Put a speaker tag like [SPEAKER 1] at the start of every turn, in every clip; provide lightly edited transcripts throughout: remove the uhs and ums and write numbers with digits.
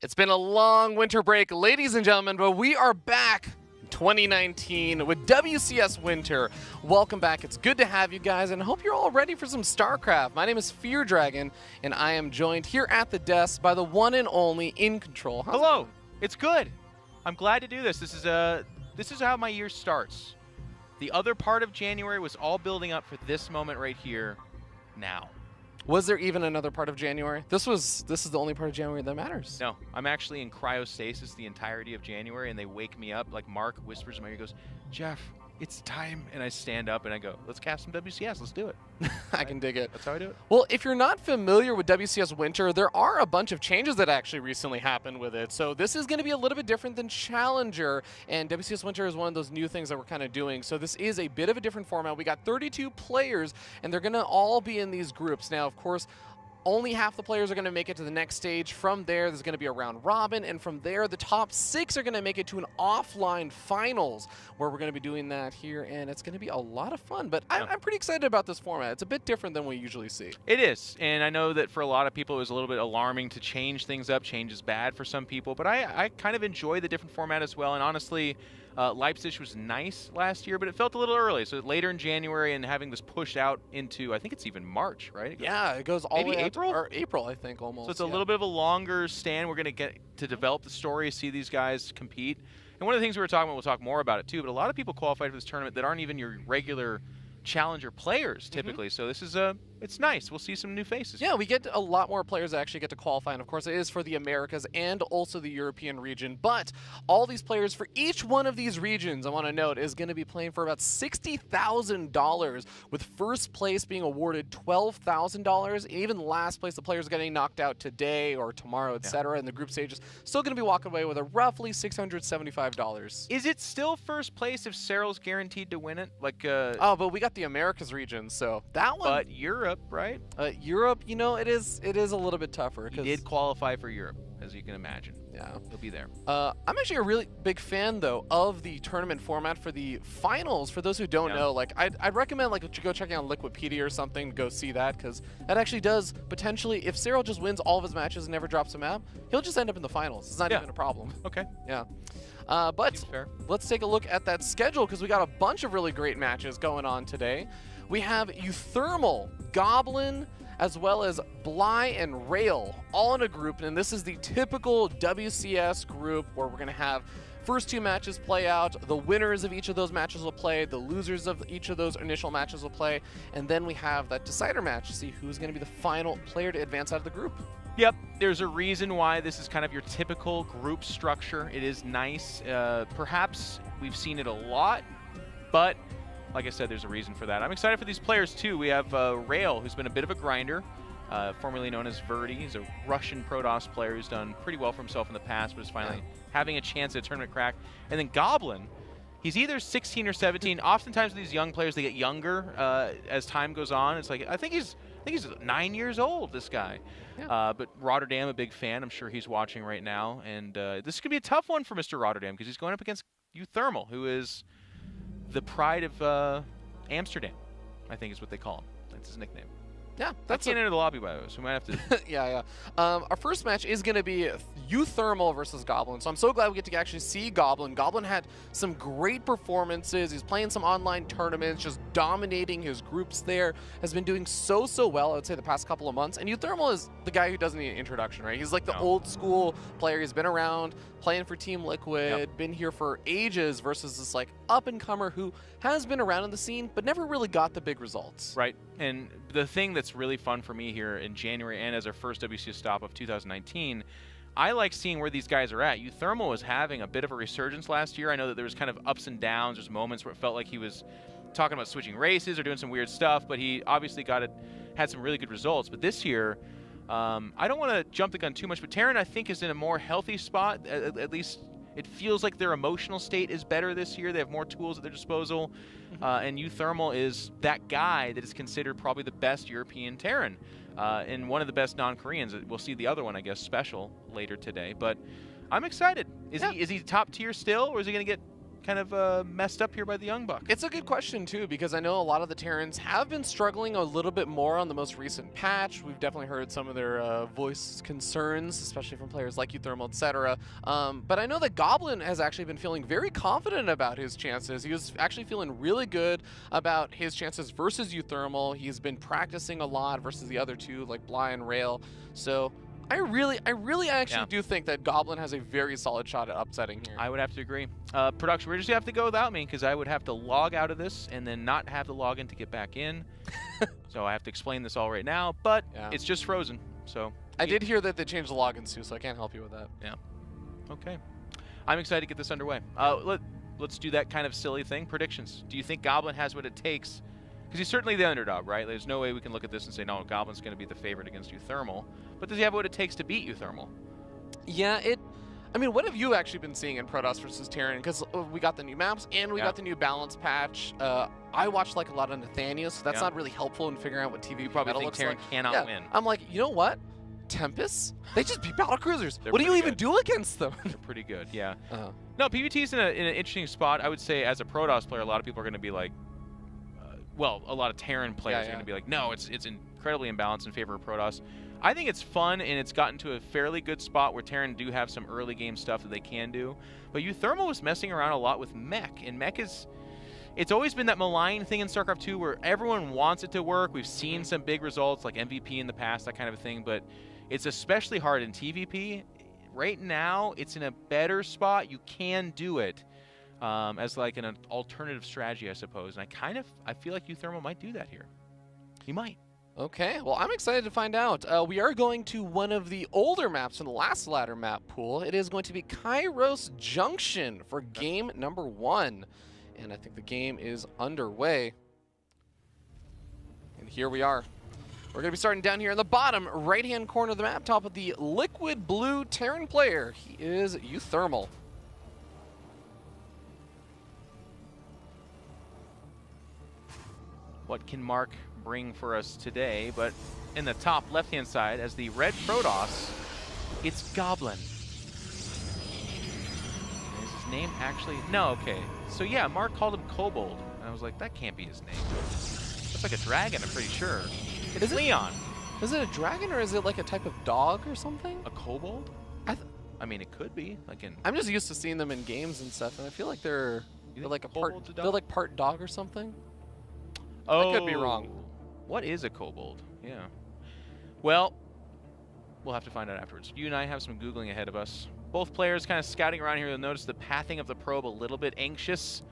[SPEAKER 1] It's been a long winter break, ladies and gentlemen, but we are back in 2019 with WCS Winter. Welcome back. It's good to have you guys, and I hope you're all ready for some StarCraft. My name is Fear Dragon, and I am joined here at the desk by the one and only In Control.
[SPEAKER 2] Hello. It's good. I'm glad to do this. This is how my year starts. The other part of January was all building up for this moment right here now.
[SPEAKER 1] Was there even another part of January? This is the only part of January that matters.
[SPEAKER 2] No, I'm actually in cryostasis the entirety of January, and they wake me up, like Mark whispers in my ear, goes, Jeff, it's time. And I stand up and I go, let's cast some WCS, let's do it.
[SPEAKER 1] I can dig it.
[SPEAKER 2] That's how I do it.
[SPEAKER 1] Well, if you're not familiar with WCS Winter, there are a bunch of changes that actually recently happened with it. So this is going to be a little bit different than Challenger, and WCS Winter is one of those new things that we're kind of doing. So this is a bit of a different format. We got 32 players, and they're going to all be in these groups. Now, of course, only half the players are going to make it to the next stage. From there, there's going to be a round robin, and from there, the top 6 are going to make it to an offline finals, where we're going to be doing that here, and it's going to be a lot of fun. But I'm pretty excited about this format. It's a bit different than we usually see.
[SPEAKER 2] It is, and I know that for a lot of people, it was a little bit alarming to change things up. Change is bad for some people, but I kind of enjoy the different format as well, and honestly, Leipzig was nice last year, but it felt a little early. So later in January and having this pushed out into, I think it's even March, right?
[SPEAKER 1] Yeah, it goes all the way
[SPEAKER 2] April?
[SPEAKER 1] or April, I think, almost.
[SPEAKER 2] So it's a little bit of a longer stand. We're going to get to develop the story, see these guys compete. And one of the things we were talking about, we'll talk more about it too, but a lot of people qualified for this tournament that aren't even your regular Challenger players typically. So this is it's nice. We'll see some new faces.
[SPEAKER 1] Yeah, we get a lot more players that actually get to qualify, and of course it is for the Americas and also the European region. But all these players for each one of these regions, I want to note, is going to be playing for about $60,000, with first place being awarded $12,000. Even last place, the players getting knocked out today or tomorrow, etc. in the group stages, still going to be walking away with a roughly $675.
[SPEAKER 2] Is it still first place if Cyril's guaranteed to win it? Like
[SPEAKER 1] oh, but we got the Americas region, so that one.
[SPEAKER 2] But Europe, right?
[SPEAKER 1] Europe, you know, it is a little bit tougher.
[SPEAKER 2] He did qualify for Europe, as you can imagine.
[SPEAKER 1] Yeah,
[SPEAKER 2] he'll be there.
[SPEAKER 1] I'm actually a really big fan, though, of the tournament format for the finals. For those who don't know, like I'd recommend like you go checking out Liquipedia or something, go see that, because that actually does potentially, if Cyril just wins all of his matches and never drops a map, he'll just end up in the finals. It's not even a problem.
[SPEAKER 2] Okay.
[SPEAKER 1] Yeah. But let's take a look at that schedule, because we got a bunch of really great matches going on today. We have uThermal, Goblin, as well as Bly and Rail, all in a group, and this is the typical WCS group where we're going to have first 2 matches play out, the winners of each of those matches will play, the losers of each of those initial matches will play, and then we have that decider match to see who's going to be the final player to advance out of the group.
[SPEAKER 2] Yep, there's a reason why this is kind of your typical group structure. It is nice. Perhaps we've seen it a lot, but like I said, there's a reason for that. I'm excited for these players too. We have Rail, who's been a bit of a grinder, formerly known as Verdi. He's a Russian Protoss player who's done pretty well for himself in the past, but is finally having a chance at a tournament crack. And then Goblin, he's either 16 or 17. Oftentimes with these young players, they get younger as time goes on. It's like, I think he's 9 years old, this guy. Yeah. But Rotterdam, a big fan. I'm sure he's watching right now. And this could be a tough one for Mr. Rotterdam, because he's going up against uThermal, who is the pride of Amsterdam, I think is what they call him. That's his nickname.
[SPEAKER 1] Yeah,
[SPEAKER 2] that's I can't enter the lobby, by the way, so we might have to.
[SPEAKER 1] Yeah. Our first match is going to be uThermal versus Goblin. So I'm so glad we get to actually see Goblin. Goblin had some great performances. He's playing some online tournaments, just dominating his groups there. Has been doing so well, I would say, the past couple of months. And uThermal is the guy who doesn't need an introduction, right? He's like the old school player. He's been around, playing for Team Liquid, been here for ages, versus this like up-and-comer who has been around in the scene, but never really got the big results.
[SPEAKER 2] Right, and the thing that's really fun for me here in January and as our first WCS stop of 2019, I like seeing where these guys are at. uThermal was having a bit of a resurgence last year. I know that there was kind of ups and downs. There's moments where it felt like he was talking about switching races or doing some weird stuff, but he obviously had some really good results. But this year, I don't want to jump the gun too much, but Terran, I think, is in a more healthy spot. At least it feels like their emotional state is better this year. They have more tools at their disposal. And uThermal is that guy that is considered probably the best European Terran and one of the best non-Koreans. We'll see the other one, I guess, special later today. But I'm excited. Is he top tier still, or is he going to get kind of messed up here by the Young Buck?
[SPEAKER 1] It's a good question, too, because I know a lot of the Terrans have been struggling a little bit more on the most recent patch. We've definitely heard some of their voice concerns, especially from players like uThermal, etc. But I know that Goblin has actually been feeling very confident about his chances. He was actually feeling really good about his chances versus uThermal. He's been practicing a lot versus the other two, like Bly and Rail. So I really actually do think that Goblin has a very solid shot at upsetting here.
[SPEAKER 2] I would have to agree. Production, we're just going to have to go without me because I would have to log out of this and then not have the login to get back in. So I have to explain this all right now, but it's just frozen. So
[SPEAKER 1] I did hear that they changed the logins too, so I can't help you with that.
[SPEAKER 2] Yeah. Okay. I'm excited to get this underway. Let's do that kind of silly thing. Predictions. Do you think Goblin has what it takes? Because he's certainly the underdog, right? There's no way we can look at this and say, no, Goblin's going to be the favorite against uThermal. But does he have what it takes to beat uThermal?
[SPEAKER 1] Yeah, I mean, what have you actually been seeing in Protoss versus Terran? Because we got the new maps and we got the new balance patch. I watched like a lot of Nathaniel, so that's not really helpful in figuring out what TV
[SPEAKER 2] probably
[SPEAKER 1] meta
[SPEAKER 2] think
[SPEAKER 1] looks
[SPEAKER 2] Terran
[SPEAKER 1] like.
[SPEAKER 2] cannot win.
[SPEAKER 1] I'm like, you know what? Tempest? They just beat battle cruisers. What do you even do against them?
[SPEAKER 2] They're pretty good, yeah. No, PvT's in an interesting spot. I would say as a Protoss player, a lot of people are going to be like, well, a lot of Terran players are going to be like, no, it's incredibly imbalanced in favor of Protoss. I think it's fun, and it's gotten to a fairly good spot where Terran do have some early game stuff that they can do. But uThermal was messing around a lot with mech, and mech is... It's always been that malign thing in StarCraft 2 where everyone wants it to work. We've seen some big results like MVP in the past, that kind of a thing, but it's especially hard in TvP. Right now, it's in a better spot. You can do it as like an alternative strategy, I suppose. And I feel like uThermal might do that here. He might.
[SPEAKER 1] Okay, well, I'm excited to find out. We are going to one of the older maps from the last ladder map pool. It is going to be Kairos Junction for game number 1. And I think the game is underway. And here we are. We're going to be starting down here in the bottom right-hand corner of the map, top of the liquid blue Terran player. He is uThermal.
[SPEAKER 2] What can Mark bring for us today? But in the top left-hand side, as the red Protoss, it's Goblin. Is his name actually? No, okay. So yeah, Mark called him Kobold. And I was like, that can't be his name. That's like a dragon, I'm pretty sure. It's Leon.
[SPEAKER 1] Is it a dragon or is it like a type of dog or something?
[SPEAKER 2] A kobold? I mean, it could be.
[SPEAKER 1] I'm just used to seeing them in games and stuff, and I feel like they're like they're like part dog or something.
[SPEAKER 2] Oh,
[SPEAKER 1] I could be wrong.
[SPEAKER 2] What is a kobold? Yeah. Well, we'll have to find out afterwards. You and I have some Googling ahead of us. Both players kind of scouting around here. You'll notice the pathing of the probe a little bit anxious.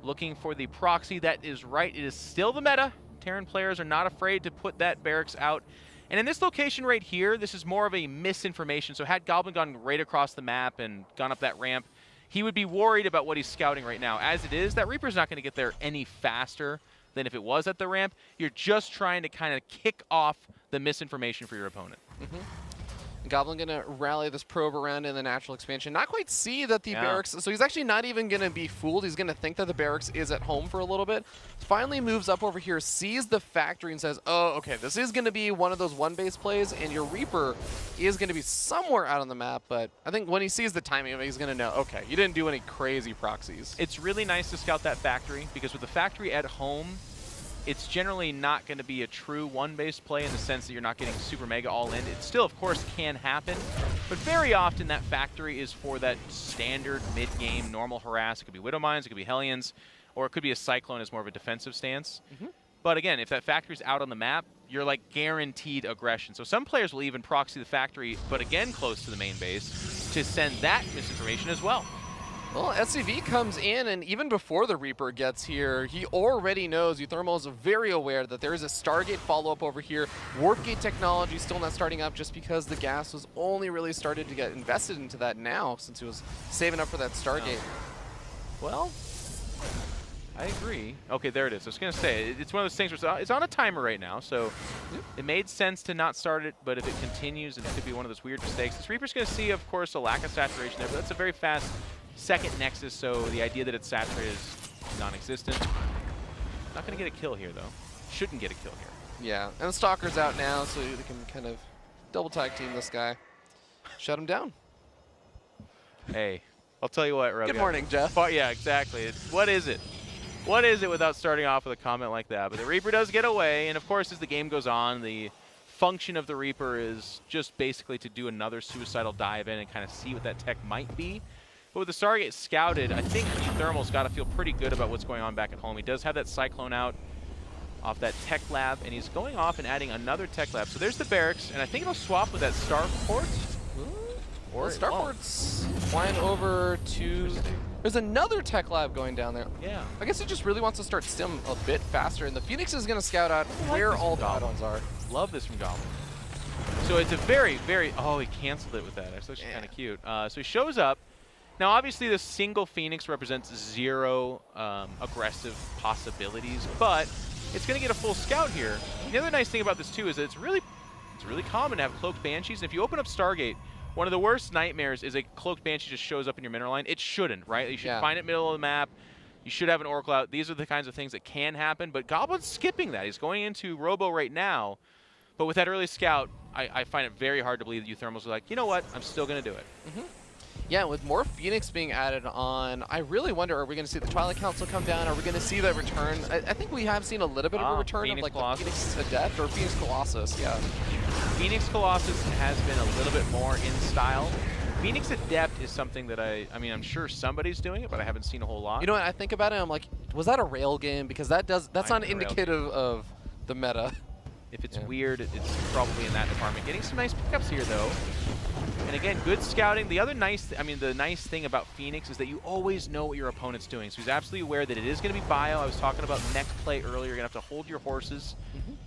[SPEAKER 2] Looking for the proxy. That is right. It is still the meta. Terran players are not afraid to put that barracks out. And in this location right here, this is more of a misinformation. So had Goblin gone right across the map and gone up that ramp, he would be worried about what he's scouting right now. As it is, that Reaper's not going to get there any faster than if it was at the ramp. You're just trying to kind of kick off the misinformation for your opponent.
[SPEAKER 1] Goblin gonna rally this probe around in the natural expansion. Not quite see that the barracks, so he's actually not even gonna be fooled. He's gonna think that the barracks is at home for a little bit. Finally moves up over here, sees the factory and says, oh, okay, this is gonna be one of those one base plays and your Reaper is gonna be somewhere out on the map, but I think when he sees the timing of it, he's gonna know, okay, you didn't do any crazy proxies.
[SPEAKER 2] It's really nice to scout that factory because with the factory at home, it's generally not going to be a true one-base play in the sense that you're not getting super mega all-in. It still, of course, can happen, but very often that factory is for that standard mid-game normal harass. It could be Widow Mines, it could be Hellions, or it could be a Cyclone as more of a defensive stance. But again, if that factory's out on the map, you're like guaranteed aggression. So some players will even proxy the factory, but again close to the main base, to send that misinformation as well.
[SPEAKER 1] Well, SCV comes in, and even before the Reaper gets here, he already knows, uThermal is very aware that there is a Stargate follow-up over here. Warp Gate technology still not starting up just because the gas was only really started to get invested into that now, since he was saving up for that Stargate.
[SPEAKER 2] Well, I agree. Okay, there it is. I was going to say, it's one of those things where it's on a timer right now, so it made sense to not start it, but if it continues, it could be one of those weird mistakes. This Reaper's going to see, of course, a lack of saturation there, but that's a very fast second Nexus, so the idea that it's saturated is non-existent. Not going to get a kill here, though. Shouldn't get a kill here.
[SPEAKER 1] Yeah, and the Stalker's out now, so they can kind of double tag team this guy. Shut him down.
[SPEAKER 2] Hey, I'll tell you what, Rob.
[SPEAKER 1] Good morning, Jeff.
[SPEAKER 2] Yeah, exactly. What is it? What is it without starting off with a comment like that? But the Reaper does get away, and of course, as the game goes on, the function of the Reaper is just basically to do another suicidal dive in and kind of see what that tech might be. But with the Stargate scouted, I think uThermal's got to feel pretty good about what's going on back at home. He does have that Cyclone out off that tech lab, and he's going off and adding another tech lab. So there's the barracks, and I think it'll swap with that Starport.
[SPEAKER 1] Or Starport's flying over to... There's another tech lab going down there.
[SPEAKER 2] Yeah.
[SPEAKER 1] I guess he just really wants to start Stim a bit faster, and the Phoenix is going to scout out where all the add-ons are.
[SPEAKER 2] Love this from Goblin. So it's a very, very... Oh, he canceled it with that. That's actually kind of cute. So he shows up. Now, obviously, the single Phoenix represents 0 aggressive possibilities, but it's going to get a full scout here. And the other nice thing about this, too, is that it's really common to have Cloaked Banshees. And if you open up Stargate, one of the worst nightmares is a Cloaked Banshee just shows up in your mineral line. It shouldn't, right? You should find it middle of the map. You should have an Oracle out. These are the kinds of things that can happen, but Goblin's skipping that. He's going into Robo right now, but with that early scout, I find it very hard to believe that uThermal's like, you know what, I'm still going to do it.
[SPEAKER 1] Yeah, with more Phoenix being added on, I really wonder, are we going to see the Twilight Council come down? Are we going to see that return? I think we have seen a little bit of a return
[SPEAKER 2] Phoenix
[SPEAKER 1] of like
[SPEAKER 2] Colossus.
[SPEAKER 1] the Phoenix Adept or Phoenix Colossus, yeah.
[SPEAKER 2] Phoenix Colossus has been a little bit more in style. Phoenix Adept is something that I mean, I'm sure somebody's doing it, but I haven't seen a whole lot.
[SPEAKER 1] You know what, I think about it, I'm like, was that a rail game? Because that's not indicative of the meta.
[SPEAKER 2] If it's weird, it's probably in that department. Getting some nice pickups here, though. And again, good scouting. The other nice, the nice thing about Phoenix is that you always know what your opponent's doing. So he's absolutely aware that it is going to be bio. I was talking about mech play earlier. You're going to have to hold your horses.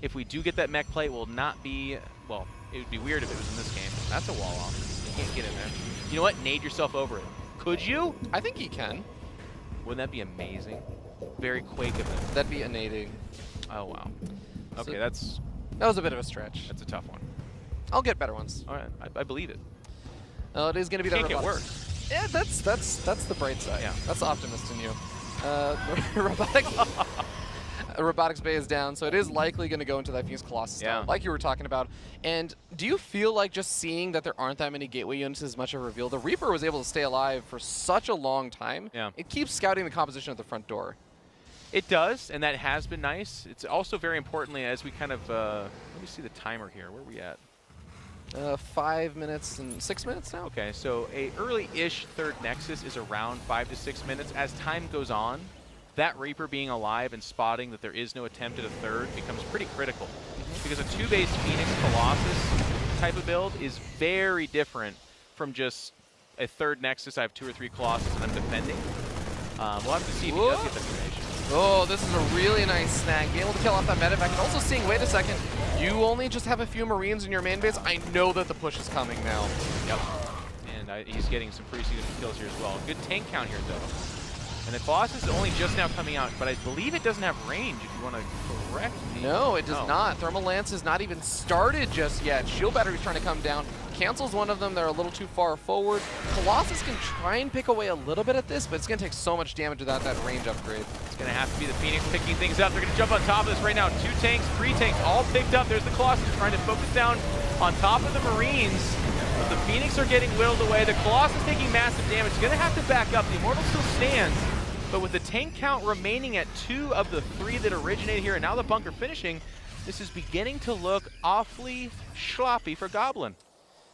[SPEAKER 2] If we do get that mech play, it will not be, well, it would be weird if it was in this game. That's a wall off. You can't get in there. You know what? Nade yourself over it. Could you?
[SPEAKER 1] I think he can.
[SPEAKER 2] Wouldn't that be amazing? Very Quake of him.
[SPEAKER 1] That'd be a nading.
[SPEAKER 2] Oh, wow. Okay,
[SPEAKER 1] So, that was a bit of a stretch.
[SPEAKER 2] that's a tough one.
[SPEAKER 1] I'll get better ones.
[SPEAKER 2] All right, I believe it.
[SPEAKER 1] Oh, it is going to be that
[SPEAKER 2] Can't get
[SPEAKER 1] robotics.
[SPEAKER 2] worse.
[SPEAKER 1] Yeah, that's the bright side.
[SPEAKER 2] Yeah.
[SPEAKER 1] That's the optimist in you. Robotics Bay is down, so it is likely going to go into that Phoenix Colossus style, like you were talking about. And do you feel like just seeing that there aren't that many gateway units is much of a reveal? The Reaper was able to stay alive for such a long time.
[SPEAKER 2] Yeah.
[SPEAKER 1] It keeps scouting the composition at the front door.
[SPEAKER 2] It does, and that has been nice. It's also very importantly, as we kind of, let me see the timer here. Where are we at?
[SPEAKER 1] 5 minutes and 6 minutes now?
[SPEAKER 2] Okay, so a early-ish third Nexus is around 5 to 6 minutes. As time goes on, that Reaper being alive and spotting that there is no attempt at a third becomes pretty critical. Because a 2-base Phoenix Colossus type of build is very different from just a third Nexus. I have 2 or 3 Colossus and I'm defending. We'll have to see if he does get the information.
[SPEAKER 1] Oh, this is a really nice snag. Being able to kill off that medevac and also seeing, wait a second, you only just have a few Marines in your main base. I know that the push is coming now.
[SPEAKER 2] Yep. And he's getting some pretty significant kills here as well. Good tank count here, though. And the Colossus is only just now coming out, but I believe it doesn't have range, if you want to correct me.
[SPEAKER 1] No, it does not. Thermal Lance has not even started just yet. Shield Battery's trying to come down. Cancels one of them. They're a little too far forward. Colossus can try and pick away a little bit at this, but it's going to take so much damage without that range upgrade.
[SPEAKER 2] It's going to have to be the Phoenix picking things up. They're going to jump on top of this right now. 2 tanks, 3 tanks, all picked up. There's the Colossus trying to focus down on top of the Marines. But the Phoenix are getting whittled away. The Colossus taking massive damage. He's going to have to back up. The Immortal still stands. But with the tank count remaining at 2 of the 3 that originated here, and now the bunker finishing, this is beginning to look awfully sloppy for Goblin.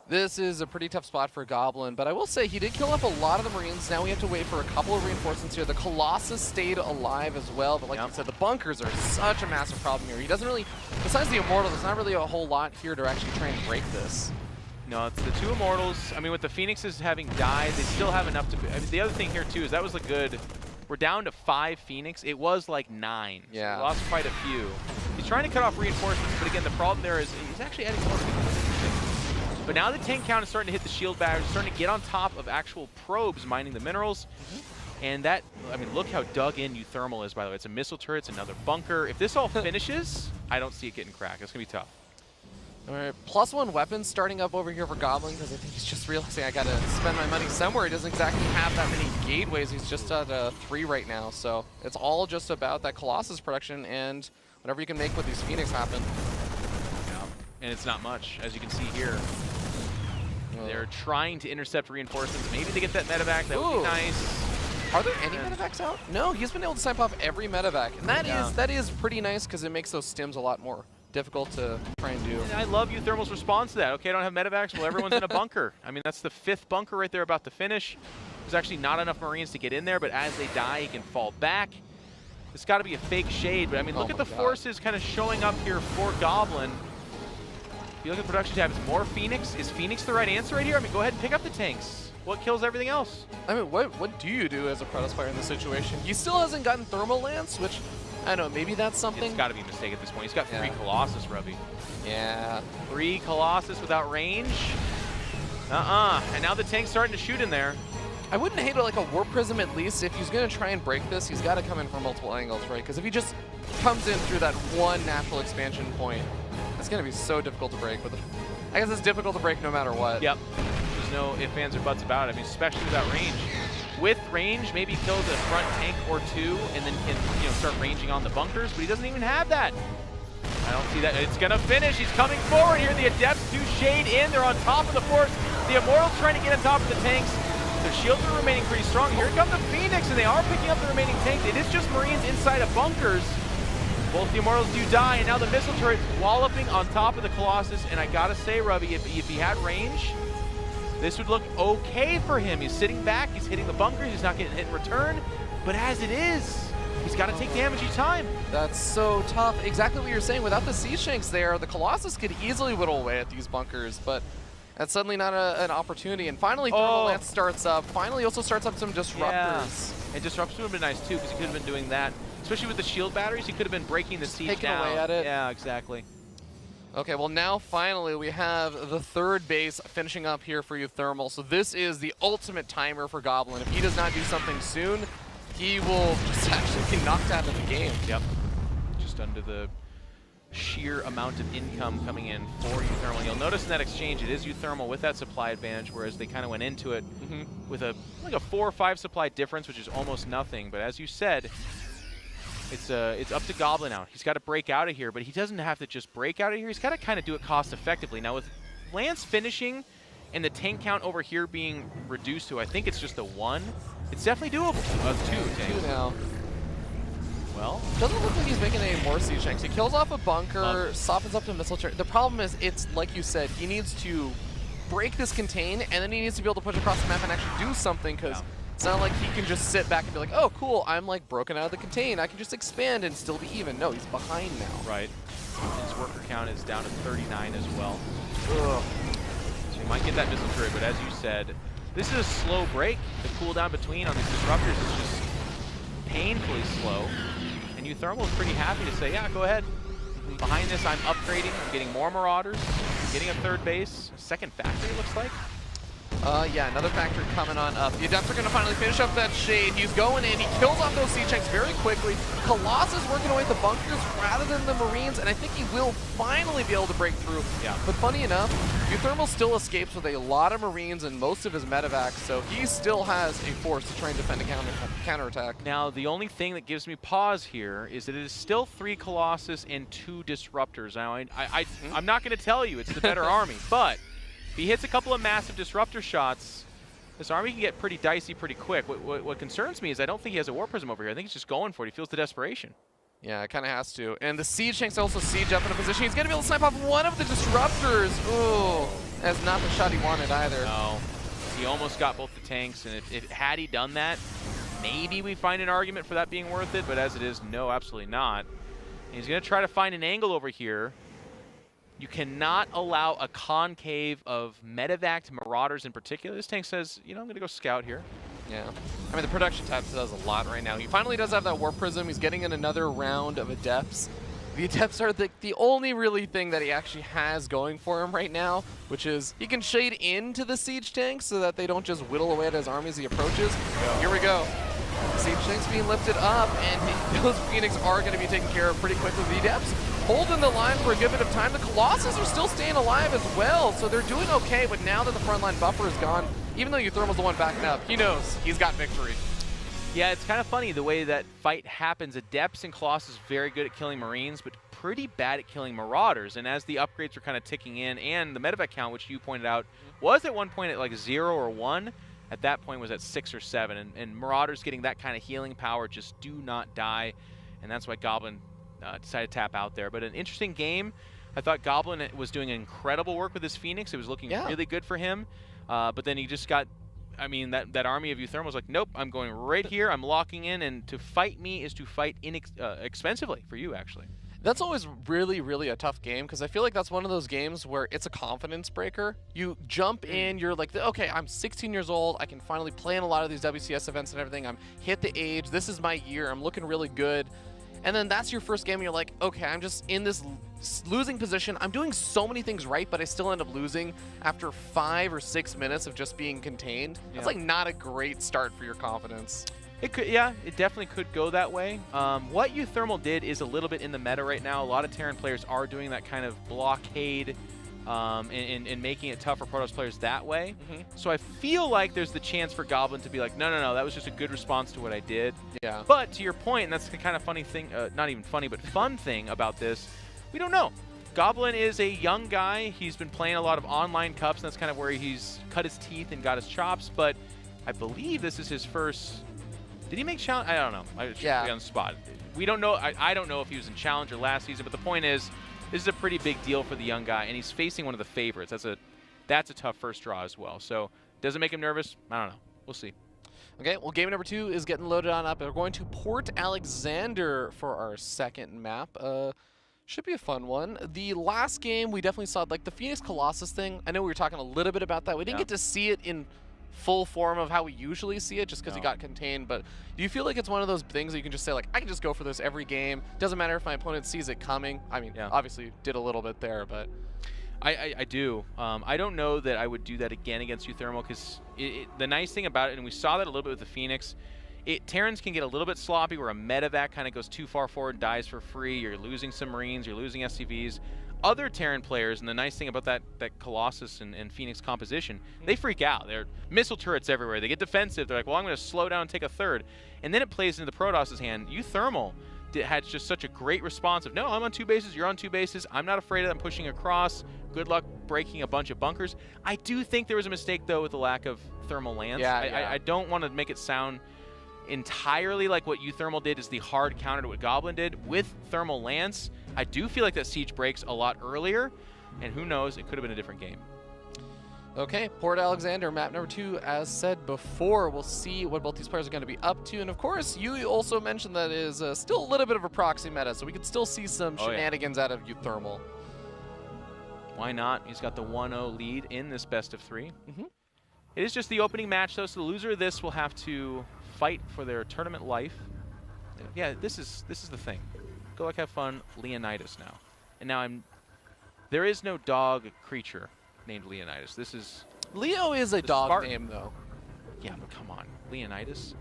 [SPEAKER 1] This is a pretty tough spot for Goblin, but I will say he did kill off a lot of the Marines. Now we have to wait for a couple of reinforcements here. The Colossus stayed alive as well, but like you said, the bunkers are such a massive problem here. He doesn't really, besides the Immortal, there's not really a whole lot here to actually try and break this.
[SPEAKER 2] No, it's the 2 Immortals. I mean, with the Phoenixes having died, they still have enough to... I mean, the other thing here, too, is that was a good... We're down to 5 Phoenix. It was like 9.
[SPEAKER 1] Yeah.
[SPEAKER 2] So we lost quite a few. He's trying to cut off reinforcements, but again, the problem there is he's actually adding more Phoenix. But now the tank count is starting to hit the shield barriers, starting to get on top of actual probes mining the minerals. And that, I mean, look how dug in uThermal is, by the way. It's a missile turret, it's another bunker. If this all finishes, I don't see it getting cracked. It's going to be tough.
[SPEAKER 1] All right, +1 weapons starting up over here for Goblin because I think he's just realizing I got to spend my money somewhere. He doesn't exactly have that many gateways. He's just at 3 right now. So it's all just about that Colossus production and whatever you can make with these Phoenix happen.
[SPEAKER 2] Yeah. And it's not much, as you can see here. They're trying to intercept reinforcements. Maybe they get that medevac. That would be nice.
[SPEAKER 1] Are there any medevacs out? No, he's been able to snipe off every medevac. And that is pretty nice because it makes those stims a lot more difficult to try and do.
[SPEAKER 2] And I love uThermal's response to that. Okay, I don't have medevacs. Well, everyone's in a bunker. I mean, that's the 5th bunker right there about to finish. There's actually not enough Marines to get in there, but as they die, he can fall back. It's got to be a fake shade, but I mean, look at the forces kind of showing up here for Goblin. If you look at the production tab, it's more Phoenix. Is Phoenix the right answer right here? I mean, go ahead and pick up the tanks. What kills everything else?
[SPEAKER 1] I mean, what do you do as a Protoss player in this situation? He still hasn't gotten Thermal Lance, which, I don't know, maybe that's something.
[SPEAKER 2] It's got to be a mistake at this point. He's got 3 Colossus, Ruby.
[SPEAKER 1] Yeah.
[SPEAKER 2] 3 Colossus without range. And now the tank's starting to shoot in there.
[SPEAKER 1] I wouldn't hate like a Warp Prism at least. If he's going to try and break this, he's got to come in from multiple angles, right? Because if he just comes in through that one natural expansion point, it's going to be so difficult to break. But I guess it's difficult to break no matter what.
[SPEAKER 2] Yep. There's no ifs, ands, or buts about it. I mean, especially without range. With range, maybe kills a front tank or 2 and then can start ranging on the bunkers, but he doesn't even have that. I don't see that. It's going to finish. He's coming forward here. The Adepts do shade in. They're on top of the force. The Immortals trying to get on top of the tanks. Their shields are remaining pretty strong. Here comes the Phoenix, and they are picking up the remaining tanks. It is just Marines inside of bunkers. Both the Immortals do die, and now the missile turret walloping on top of the Colossus. And I gotta say, Ruby, if he had range, this would look okay for him. He's sitting back, he's hitting the bunkers, he's not getting hit in return. But as it is, he's got to take damage each time.
[SPEAKER 1] That's so tough. Exactly what you're saying. Without the siege tanks there, the Colossus could easily whittle away at these bunkers, but that's suddenly not an opportunity. And finally, Thermal Lance starts up. Finally, also starts up some disruptors.
[SPEAKER 2] Yeah. And disruptors would have been nice too, because he could have been doing that. Especially with the shield batteries, he could have been breaking the siege down.
[SPEAKER 1] Taking away at it.
[SPEAKER 2] Yeah, exactly.
[SPEAKER 1] Okay, well now finally we have the 3rd base finishing up here for uThermal. So this is the ultimate timer for Goblin. If he does not do something soon, he will just actually be knocked out of the game.
[SPEAKER 2] Yep. Just under the sheer amount of income coming in for uThermal. You'll notice in that exchange, it is uThermal with that supply advantage, whereas they kind of went into it with like a 4 or 5 supply difference, which is almost nothing. But as you said, it's up to Goblin now. He's got to break out of here, but he doesn't have to just break out of here. He's got to kind of do it cost effectively. Now with Lance finishing and the tank count over here being reduced to, I think it's just a 1, it's definitely doable. 2 tanks.
[SPEAKER 1] 2 now.
[SPEAKER 2] Well,
[SPEAKER 1] doesn't look like he's making any more siege tanks. He kills off a bunker, softens up the missile turret. The problem is, it's like you said, he needs to break this contain, and then he needs to be able to push across the map and actually do something, because it's not like he can just sit back and be like, oh, cool, I'm like broken out of the contain. I can just expand and still be even. No, he's behind now.
[SPEAKER 2] Right. His worker count is down to 39 as well.
[SPEAKER 1] Ugh.
[SPEAKER 2] So he might get that missile turret, but as you said, this is a slow break. The cooldown between on these disruptors is just painfully slow. And uThermal is pretty happy to say, yeah, go ahead. Behind this, I'm upgrading. I'm getting more Marauders. I'm getting a 3rd base. A 2nd factory, it looks like.
[SPEAKER 1] Yeah, another factory coming on up. The Adepts are going to finally finish up that shade. He's going in. He kills off those siege tanks very quickly. Colossus working away at the bunkers rather than the Marines, and I think he will finally be able to break through. Yeah. But funny enough, uThermal still escapes with a lot of Marines and most of his medevacs, so he still has a force to try and defend a counterattack.
[SPEAKER 2] Now, the only thing that gives me pause here is that it is still 3 Colossus and 2 Disruptors. Now, I'm not going to tell you it's the better army, but if he hits a couple of massive disruptor shots, this army can get pretty dicey pretty quick. What concerns me is I don't think he has a Warp Prism over here. I think he's just going for it. He feels the desperation.
[SPEAKER 1] Yeah, it kind of has to. And the siege tanks also siege up in a position. He's going to be able to snipe off one of the disruptors. Ooh, that's not the shot he wanted either.
[SPEAKER 2] No, he almost got both the tanks, and had he done that, maybe we find an argument for that being worth it, but as it is, no, absolutely not. And he's going to try to find an angle over here. You cannot allow a concave of medevac Marauders in particular. This tank says, you know, I'm going to go scout here.
[SPEAKER 1] Yeah. I mean, the production tab does a lot right now. He finally does have that Warp Prism. He's getting in another round of Adepts. The Adepts are the only really thing that he actually has going for him right now, which is he can shade into the siege tanks so that they don't just whittle away at his army as he approaches. Here we go. Siege tanks being lifted up, and those Phoenix are going to be taken care of pretty quickly. The Adepts holding the line for a good bit of time. The Colossus are still staying alive as well, so they're doing okay, but now that the frontline buffer is gone, even though uThermal's the one backing up, he knows he's got victory.
[SPEAKER 2] Yeah, it's kind of funny the way that fight happens. Adepts and Colossus is very good at killing Marines, but pretty bad at killing Marauders. And as the upgrades are kind of ticking in, and the medevac count, which you pointed out, was at one point at like 0 or 1. At that point was at 6 or 7. And Marauders getting that kind of healing power just do not die. And that's why Goblin decided to tap out there. But an interesting game. I thought Goblin was doing incredible work with his Phoenix. It was looking really good for him. But then he just got... I mean, that army of uThermal was like, nope, I'm going right here. I'm locking in, and to fight me is to fight expensively for you, actually.
[SPEAKER 1] That's always really, really a tough game, because I feel like that's one of those games where it's a confidence breaker. You jump in, you're like, okay, I'm 16 years old. I can finally play in a lot of these WCS events and everything. I'm hit the age. This is my year. I'm looking really good. And then that's your first game, and you're like, okay, I'm just in this losing position. I'm doing so many things right, but I still end up losing after 5 or 6 minutes of just being contained. That's like not a great start for your confidence.
[SPEAKER 2] It could, yeah, it definitely could go that way. What uThermal did is a little bit in the meta right now. A lot of Terran players are doing that kind of blockade and making it tough for Protoss players that way. So I feel like there's the chance for Goblin to be like, no, that was just a good response to what I did.
[SPEAKER 1] Yeah.
[SPEAKER 2] But to your point, and that's the kind of funny thing, not even funny, but fun thing about this, we don't know. Goblin is a young guy. He's been playing a lot of online cups, and that's kind of where he's cut his teeth and got his chops. But I believe this is his first... Did he make challenge? I don't know. I should be on the spot. We don't know. I don't know if he was in Challenger last season, but the point is, this is a pretty big deal for the young guy, and he's facing one of the favorites. That's a tough first draw as well. So does it make him nervous? I don't know. We'll see.
[SPEAKER 1] Okay, well, game number 2 is getting loaded on up. We're going to Port Alexander for our second map. Should be a fun one. The last game, we definitely saw like the Phoenix Colossus thing. I know we were talking a little bit about that. We didn't get to see it in full form of how we usually see it just because he got contained, but do you feel like it's one of those things that you can just say like, I can just go for this every game, doesn't matter if my opponent sees it coming? I mean, obviously did a little bit there, but
[SPEAKER 2] I do. I don't know that I would do that again against uThermal, because the nice thing about it, and we saw that a little bit with the Phoenix, Terrans can get a little bit sloppy where a medevac kind of goes too far forward, dies for free, you're losing some Marines, you're losing SCVs. Other Terran players, and the nice thing about that Colossus and Phoenix composition, they freak out. They're missile turrets everywhere. They get defensive. They're like, well, I'm going to slow down and take a third. And then it plays into the Protoss's hand. uThermal had just such a great response of, no, I'm on 2 bases, you're on 2 bases. I'm not afraid of them pushing across. Good luck breaking a bunch of bunkers. I do think there was a mistake, though, with the lack of thermal lance. I don't want to make it sound entirely like what uThermal did is the hard counter to what Goblin did. With thermal lance, I do feel like that siege breaks a lot earlier, and who knows, it could have been a different game.
[SPEAKER 1] Okay, Port Alexander, map number 2, as said before. We'll see what both these players are going to be up to, and of course, you also mentioned that it is still a little bit of a proxy meta, so we could still see some shenanigans out of uThermal.
[SPEAKER 2] Why not? He's got the 1-0 lead in this best of 3. It is just the opening match, though, so the loser of this will have to fight for their tournament life. Yeah, this is the thing. Go like have fun, Leonidas now. And now there is no dog creature named Leonidas. This is...
[SPEAKER 1] Leo is a dog name, though.
[SPEAKER 2] Yeah, but come on. Leonidas?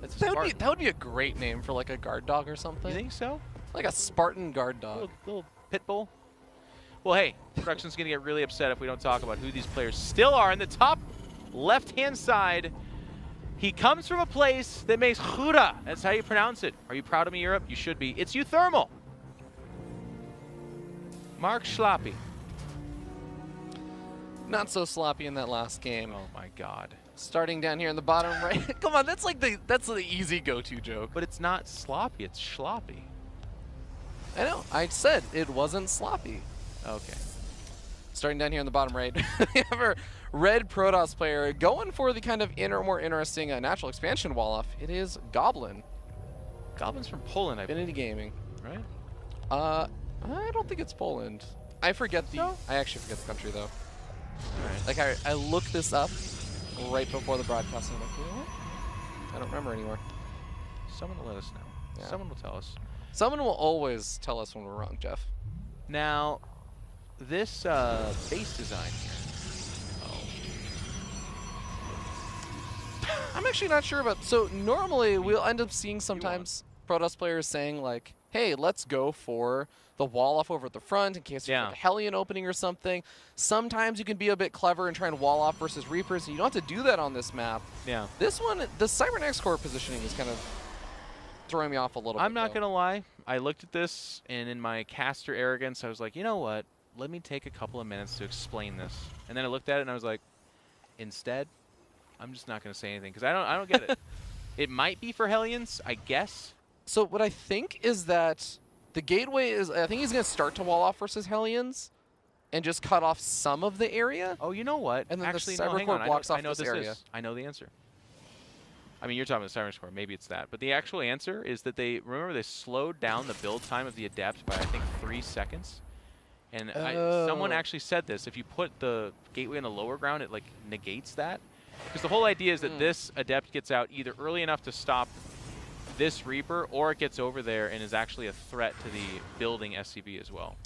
[SPEAKER 2] That's
[SPEAKER 1] that would be a great name for like a guard dog or something.
[SPEAKER 2] You think so?
[SPEAKER 1] Like a Spartan guard dog.
[SPEAKER 2] Little pit bull? Well, hey, production's going to get really upset if we don't talk about who these players still are. In the top left-hand side, he comes from a place that makes chura. That's how you pronounce it. Are you proud of me, Europe? You should be. It's uThermal. Mark Schlappy.
[SPEAKER 1] Not so sloppy in that last game.
[SPEAKER 2] Oh my God.
[SPEAKER 1] Starting down here in the bottom right. Come on, that's like that's the easy go-to joke.
[SPEAKER 2] But it's not sloppy, it's sloppy.
[SPEAKER 1] I know. I said it wasn't sloppy.
[SPEAKER 2] Okay.
[SPEAKER 1] Starting down here in the bottom right, we have our red Protoss player going for the kind of more interesting natural expansion wall-off. It is Goblin.
[SPEAKER 2] Goblin's from Poland, I believe.
[SPEAKER 1] Infinity Gaming.
[SPEAKER 2] Right?
[SPEAKER 1] I don't think it's Poland. I forget I actually forget the country, though.
[SPEAKER 2] Right.
[SPEAKER 1] Like, I looked this up right before the broadcast, and I'm like, you know what? I don't remember anymore.
[SPEAKER 2] Someone will let us know. Yeah. Someone will tell us.
[SPEAKER 1] Someone will always tell us when we're wrong, Jeff.
[SPEAKER 2] Now, this base design here.
[SPEAKER 1] I'm actually not sure about... So, normally, we'll end up seeing sometimes Protoss players saying, like, hey, let's go for the wall off over at the front in case you have a Hellion opening or something. Sometimes you can be a bit clever and try and wall off versus Reapers, and you don't have to do that on this map.
[SPEAKER 2] Yeah.
[SPEAKER 1] This one, the Cybernetics core positioning is kind of throwing me off a little bit.
[SPEAKER 2] I'm not going to lie. I looked at this, and in my caster arrogance, I was like, you know what? Let me take a couple of minutes to explain this. And then I looked at it, and I was like, instead, I'm just not going to say anything, because I don't get it. It might be for Hellions, I guess.
[SPEAKER 1] So what I think is that the gateway is, I think he's going to start to wall off versus Hellions and just cut off some of the area.
[SPEAKER 2] Oh, you know what?
[SPEAKER 1] And then
[SPEAKER 2] actually,
[SPEAKER 1] the Cybercore blocks off this area.
[SPEAKER 2] I know the answer. I mean, you're talking about the Cybercore. Maybe it's that. But the actual answer is that they slowed down the build time of the Adept by, I think, 3 seconds. And someone actually said this. If you put the gateway on the lower ground, it, like, negates that. Because the whole idea is that this Adept gets out either early enough to stop this Reaper, or it gets over there and is actually a threat to the building SCV as well.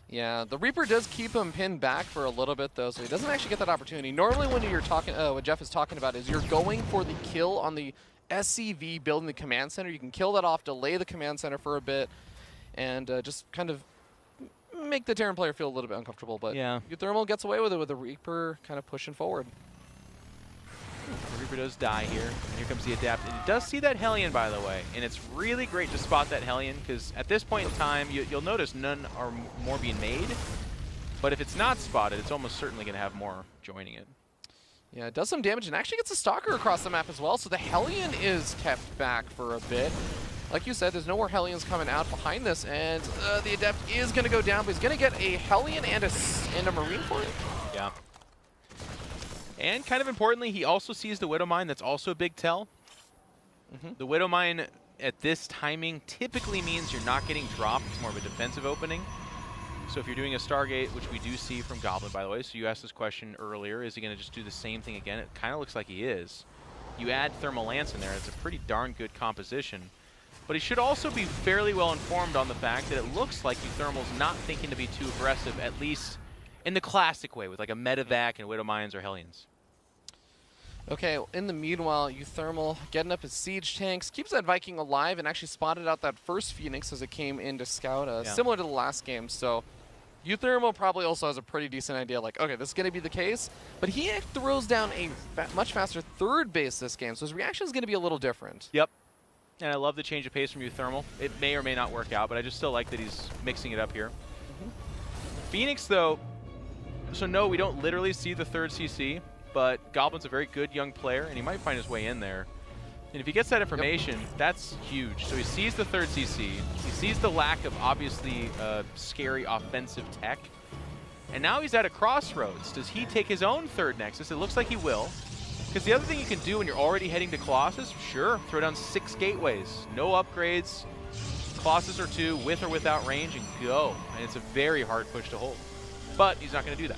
[SPEAKER 1] Yeah, the Reaper does keep him pinned back for a little bit, though, so he doesn't actually get that opportunity. Normally when you're talking, what Jeff is talking about is you're going for the kill on the SCV building the command center. You can kill that off, delay the command center for a bit, and just kind of make the Terran player feel a little bit uncomfortable. But
[SPEAKER 2] yeah,
[SPEAKER 1] uThermal gets away with it with the Reaper kind of pushing forward.
[SPEAKER 2] The Reaper does die here. And here comes the Adept. And it does see that Hellion, by the way. And it's really great to spot that Hellion, because at this point in time, you'll notice none are more being made. But if it's not spotted, it's almost certainly going to have more joining it.
[SPEAKER 1] Yeah, it does some damage and actually gets a Stalker across the map as well. So the Hellion is kept back for a bit. Like you said, there's no more Hellions coming out behind this. And the Adept is going to go down, but he's going to get a Hellion and a Marine for it.
[SPEAKER 2] Yeah. And kind of importantly, he also sees the Widow Mine. That's also a big tell. The Widow Mine at this timing typically means you're not getting dropped. It's more of a defensive opening. So if you're doing a Stargate, which we do see from Goblin, by the way, so you asked this question earlier, is he going to just do the same thing again? It kind of looks like he is. You add Thermal Lance in there, it's a pretty darn good composition. But he should also be fairly well informed on the fact that it looks like uThermal's not thinking to be too aggressive, at least in the classic way, with like a Medevac and Widow Mines or Hellions.
[SPEAKER 1] Okay, in the meanwhile, uThermal getting up his siege tanks, keeps that Viking alive, and actually spotted out that first Phoenix as it came in to scout, similar to the last game. So uThermal probably also has a pretty decent idea, like, okay, this is going to be the case. But he throws down a much faster third base this game, so his reaction is going to be a little different.
[SPEAKER 2] Yep. And I love the change of pace from uThermal. It may or may not work out, but I just still like that he's mixing it up here. Phoenix, though, so no, we don't literally see the third CC. But Goblin's a very good young player, and he might find his way in there. And if he gets that information, that's huge. So he sees the third CC. He sees the lack of, obviously, scary offensive tech. And now he's at a crossroads. Does he take his own third Nexus? It looks like he will. Because the other thing you can do when you're already heading to Colossus, sure, throw down 6 gateways. No upgrades. Colossus or 2, with or without range, and go. And it's a very hard push to hold. But he's not going to do that.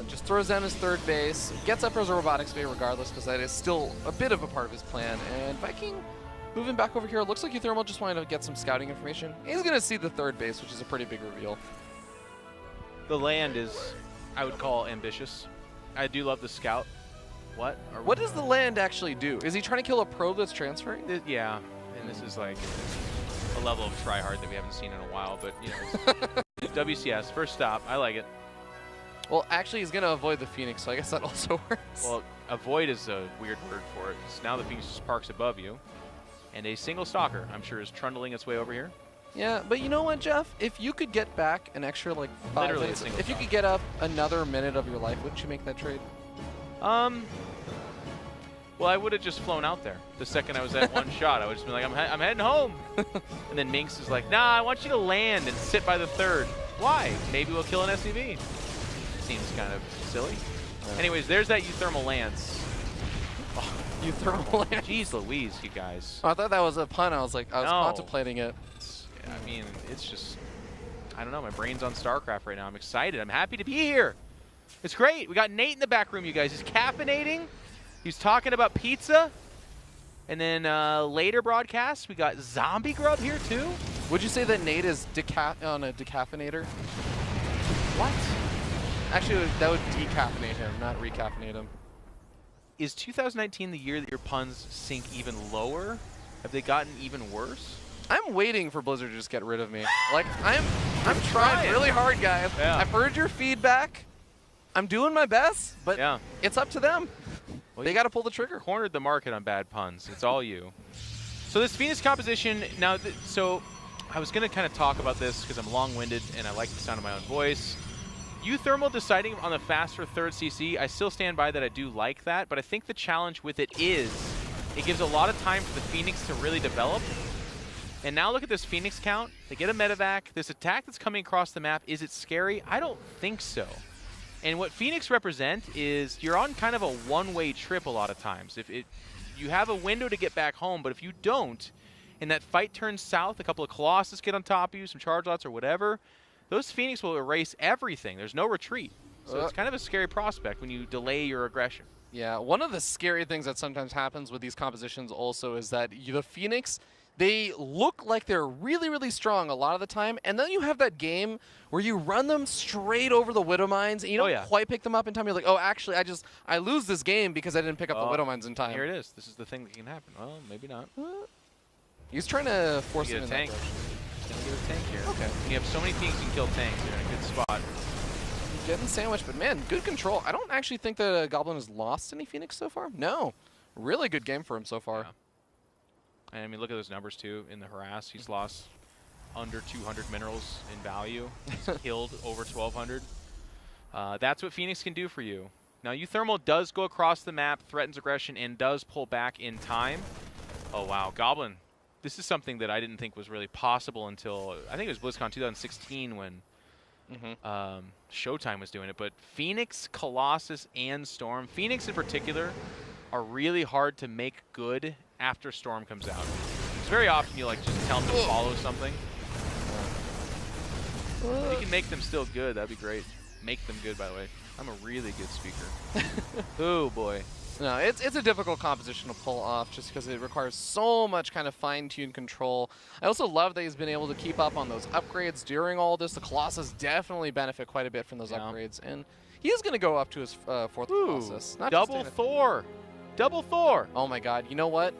[SPEAKER 1] Just throws down his third base, gets up as a robotics bay regardless, because that is still a bit of a part of his plan. And Viking moving back over here. Looks like uThermal just wanted to get some scouting information. He's going to see the third base, which is a pretty big reveal.
[SPEAKER 2] The land is, I would call, ambitious. I do love the scout. What?
[SPEAKER 1] What does the land actually do? Is he trying to kill a probe that's transferring?
[SPEAKER 2] Yeah, and this is like a level of tryhard that we haven't seen in a while, but you know, it's WCS, first stop, I like it.
[SPEAKER 1] Well, actually, he's going to avoid the Phoenix, so I guess that also works.
[SPEAKER 2] Well, avoid is a weird word for it. So now the Phoenix just parks above you, and a single Stalker, I'm sure, is trundling its way over here.
[SPEAKER 1] Yeah, but you know what, Jeff? If you could get back an extra, like, 5 minutes, if you could get up another minute of your life, wouldn't you make that trade?
[SPEAKER 2] Well, I would have just flown out there. The second I was at one shot, I would just be like, I'm heading home. And then Minx is like, nah, I want you to land and sit by the third. Why? Maybe we'll kill an SCV. Seems kind of silly. Anyways, there's that uThermal Lance.
[SPEAKER 1] Oh, uThermal Lance.
[SPEAKER 2] Jeez Louise, you guys.
[SPEAKER 1] Oh, I thought that was a pun. I was like, I was contemplating it.
[SPEAKER 2] I mean, it's just, I don't know. My brain's on StarCraft right now. I'm excited. I'm happy to be here. It's great. We got Nate in the back room, you guys. He's caffeinating. He's talking about pizza. And then later broadcast, we got Zombie Grub here too.
[SPEAKER 1] Would you say that Nate is on a decaffeinator?
[SPEAKER 2] What?
[SPEAKER 1] Actually, that would decaffeinate him, not recaffeinate him.
[SPEAKER 2] Is 2019 the year that your puns sink even lower? Have they gotten even worse?
[SPEAKER 1] I'm waiting for Blizzard to just get rid of me. Like, I'm trying really hard, guys.
[SPEAKER 2] Yeah.
[SPEAKER 1] I've heard your feedback. I'm doing my best, but it's up to them.
[SPEAKER 2] Well,
[SPEAKER 1] they got to pull the trigger.
[SPEAKER 2] Cornered the market on bad puns. It's all you. So this Phoenix composition, now, so I was going to kind of talk about this because I'm long-winded and I like the sound of my own voice. uThermal deciding on the faster third CC, I still stand by that I do like that, but I think the challenge with it is it gives a lot of time for the Phoenix to really develop. And now look at this Phoenix count. They get a medevac. This attack that's coming across the map, is it scary? I don't think so. And what Phoenix represent is you're on kind of a one-way trip a lot of times. You have a window to get back home, but if you don't, and that fight turns south, a couple of Colossus get on top of you, some charge lots or whatever, those Phoenix will erase everything. There's no retreat. So it's kind of a scary prospect when you delay your aggression.
[SPEAKER 1] Yeah, one of the scary things that sometimes happens with these compositions also is that the Phoenix, they look like they're really, really strong a lot of the time, and then you have that game where you run them straight over the Widow Mines, and you don't quite pick them up in time. You're like, oh, actually, I lose this game because I didn't pick up the Widow Mines in time.
[SPEAKER 2] Here it is. This is the thing that can happen. Well, maybe not.
[SPEAKER 1] He's trying to force it in
[SPEAKER 2] tank.
[SPEAKER 1] that direction.
[SPEAKER 2] He's gonna get a tank here.
[SPEAKER 1] Okay.
[SPEAKER 2] You have so many Phoenix you can kill tanks. You're in a good spot.
[SPEAKER 1] Getting sandwiched, but man, good control. I don't actually think that Goblin has lost any Phoenix so far. No. Really good game for him so far.
[SPEAKER 2] Yeah. And I mean, look at those numbers too. In the harass, he's lost under 200 minerals in value. He's killed over 1,200. That's what Phoenix can do for you. Now, uThermal does go across the map, threatens aggression, and does pull back in time. Oh, wow. Goblin. This is something that I didn't think was really possible until, I think it was BlizzCon 2016 when Showtime was doing it. But Phoenix, Colossus, and Storm, Phoenix in particular, are really hard to make good after Storm comes out. It's very often you like just tell them to follow something. If you can make them still good, that'd be great. Make them good, by the way. I'm a really good speaker. Oh boy.
[SPEAKER 1] No, it's a difficult composition to pull off just because it requires so much kind of fine-tuned control. I also love that he's been able to keep up on those upgrades during all this. The Colossus definitely benefit quite a bit from those upgrades, and he is going to go up to his fourth Colossus. Not
[SPEAKER 2] double Thor. Double Thor.
[SPEAKER 1] Oh my god, you know what?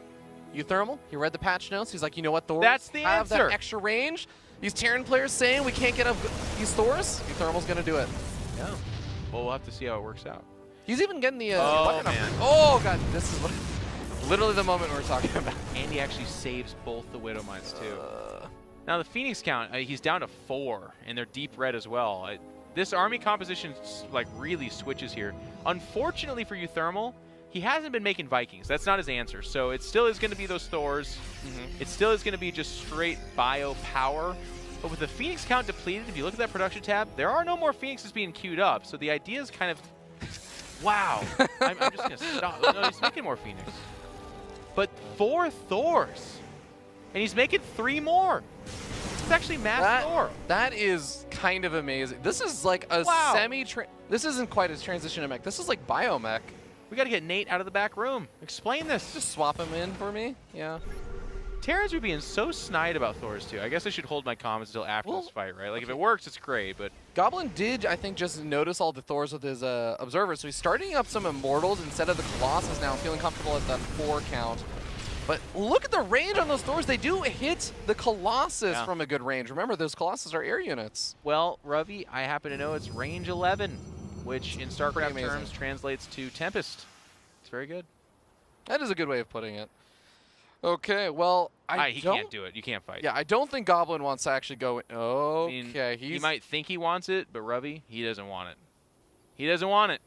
[SPEAKER 1] uThermal, he read the patch notes. He's like, you know what, Thor?
[SPEAKER 2] That's the
[SPEAKER 1] have
[SPEAKER 2] answer.
[SPEAKER 1] That extra range. These Terran players saying we can't get up these Thors. uThermal's going to do it.
[SPEAKER 2] Yeah. Well, we'll have to see how it works out.
[SPEAKER 1] He's even getting the
[SPEAKER 2] oh, man.
[SPEAKER 1] Oh god, this is what literally the moment we're talking about.
[SPEAKER 2] And he actually saves both the Widow Mines too. Now the Phoenix count, he's down to 4, and they're deep red as well. This army composition like really switches here. Unfortunately for uThermal, he hasn't been making Vikings. That's not his answer. So it still is going to be those Thors. It still is going to be just straight bio power. But with the Phoenix count depleted, if you look at that production tab, there are no more Phoenixes being queued up. So the idea is kind of, wow. I'm just going to stop. No, he's making more Phoenix. But 4 Thors. And he's making 3 more. It's actually mass Thor.
[SPEAKER 1] That is kind of amazing. This is like a this isn't quite a transition to mech. This is like biomech.
[SPEAKER 2] We got to get Nate out of the back room. Explain this.
[SPEAKER 1] Just swap him in for me. Yeah.
[SPEAKER 2] Terrans are being so snide about Thors too. I guess I should hold my comments until after this fight, right? Like if it works, it's great, but
[SPEAKER 1] Goblin did, I think, just notice all the Thors with his observers, so he's starting up some Immortals instead of the Colossus now, feeling comfortable at that 4 count. But look at the range on those Thors. They do hit the Colossus from a good range. Remember, those Colossus are air units.
[SPEAKER 2] Well, Ravi, I happen to know it's range 11, which in StarCraft terms translates to Tempest. It's very good.
[SPEAKER 1] That is a good way of putting it. Okay, well,
[SPEAKER 2] he can't do it. You can't fight.
[SPEAKER 1] Yeah, I don't think Goblin wants to actually go in. Okay,
[SPEAKER 2] I mean, he might think he wants it, but Ravi, he doesn't want it. He doesn't want it.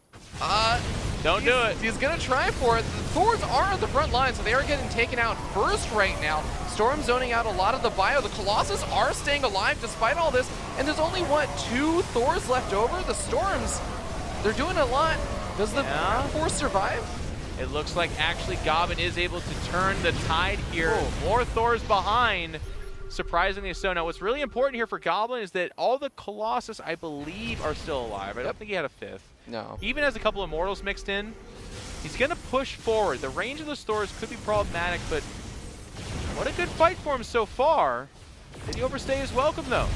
[SPEAKER 2] Don't do it.
[SPEAKER 1] He's going to try for it. The Thors are on the front line, so they are getting taken out first right now. Storm zoning out a lot of the bio. The Colossus are staying alive despite all this, and there's only, what, 2 Thors left over? The Storms, they're doing a lot. Does the Force survive?
[SPEAKER 2] It looks like actually Goblin is able to turn the tide here. More Thors behind, surprisingly so. Now what's really important here for Goblin is that all the Colossus, I believe, are still alive. I don't think he had a 5th.
[SPEAKER 1] No.
[SPEAKER 2] Even as a couple of Immortals mixed in, he's going to push forward. The range of the Thors could be problematic, but what a good fight for him so far. Did he overstay his welcome, though?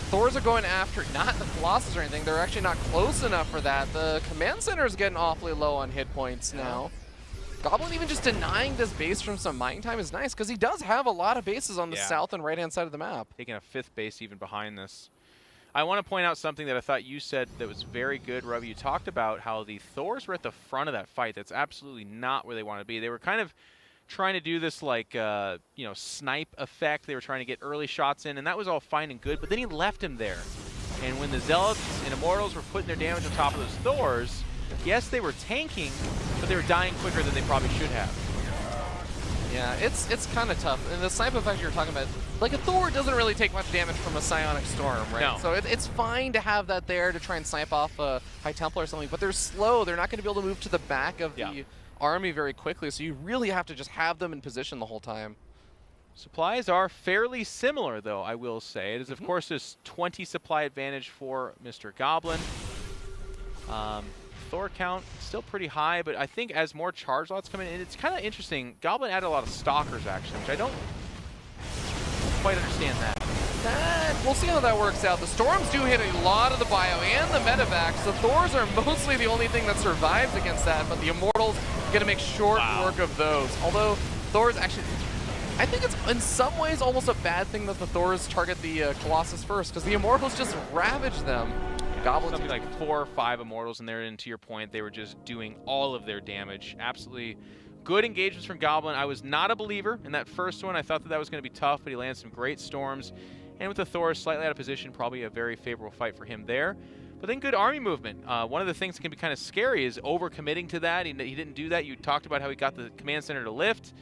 [SPEAKER 1] Thors are going after, not the Colossus or anything. They're actually not close enough for that. The command center is getting awfully low on hit points now. Goblin even just denying this base from some mining time is nice, because he does have a lot of bases on the south and right-hand side of the map.
[SPEAKER 2] Taking a 5th base even behind this. I want to point out something that I thought you said that was very good, Robbie. You talked about how the Thors were at the front of that fight. That's absolutely not where they want to be. They were kind of trying to do this like, you know, snipe effect. They were trying to get early shots in, and that was all fine and good, but then he left him there. And when the Zealots and Immortals were putting their damage on top of those Thors, yes, they were tanking, but they were dying quicker than they probably should have.
[SPEAKER 1] Yeah, it's kind of tough. And the snipe effect you're talking about, like a Thor doesn't really take much damage from a Psionic Storm, right?
[SPEAKER 2] No.
[SPEAKER 1] So it's fine to have that there to try and snipe off a High Templar or something, but they're slow. They're not going to be able to move to the back of the army very quickly, so you really have to just have them in position the whole time.
[SPEAKER 2] Supplies are fairly similar, though, I will say. It is, of course, this 20 supply advantage for Mr. Goblin. Thor count still pretty high, but I think as more charge lots come in, it's kind of interesting. Goblin added a lot of Stalkers, actually, which I don't quite understand that.
[SPEAKER 1] We'll see how that works out. The Storms do hit a lot of the bio and the medevacs. The Thors are mostly the only thing that survives against that, but the Immortals are going to make short work of those. Although Thors actually, I think it's in some ways almost a bad thing that the Thors target the Colossus first, because the Immortals just ravage them. Goblins
[SPEAKER 2] something like 4 or 5 Immortals in there, and to your point, they were just doing all of their damage. Absolutely good engagements from Goblin. I was not a believer in that first one. I thought that was going to be tough, but he landed some great storms. And with the Thor slightly out of position, probably a very favorable fight for him there. But then good army movement. One of the things that can be kind of scary is overcommitting to that. He didn't do that. You talked about how he got the command center to lift,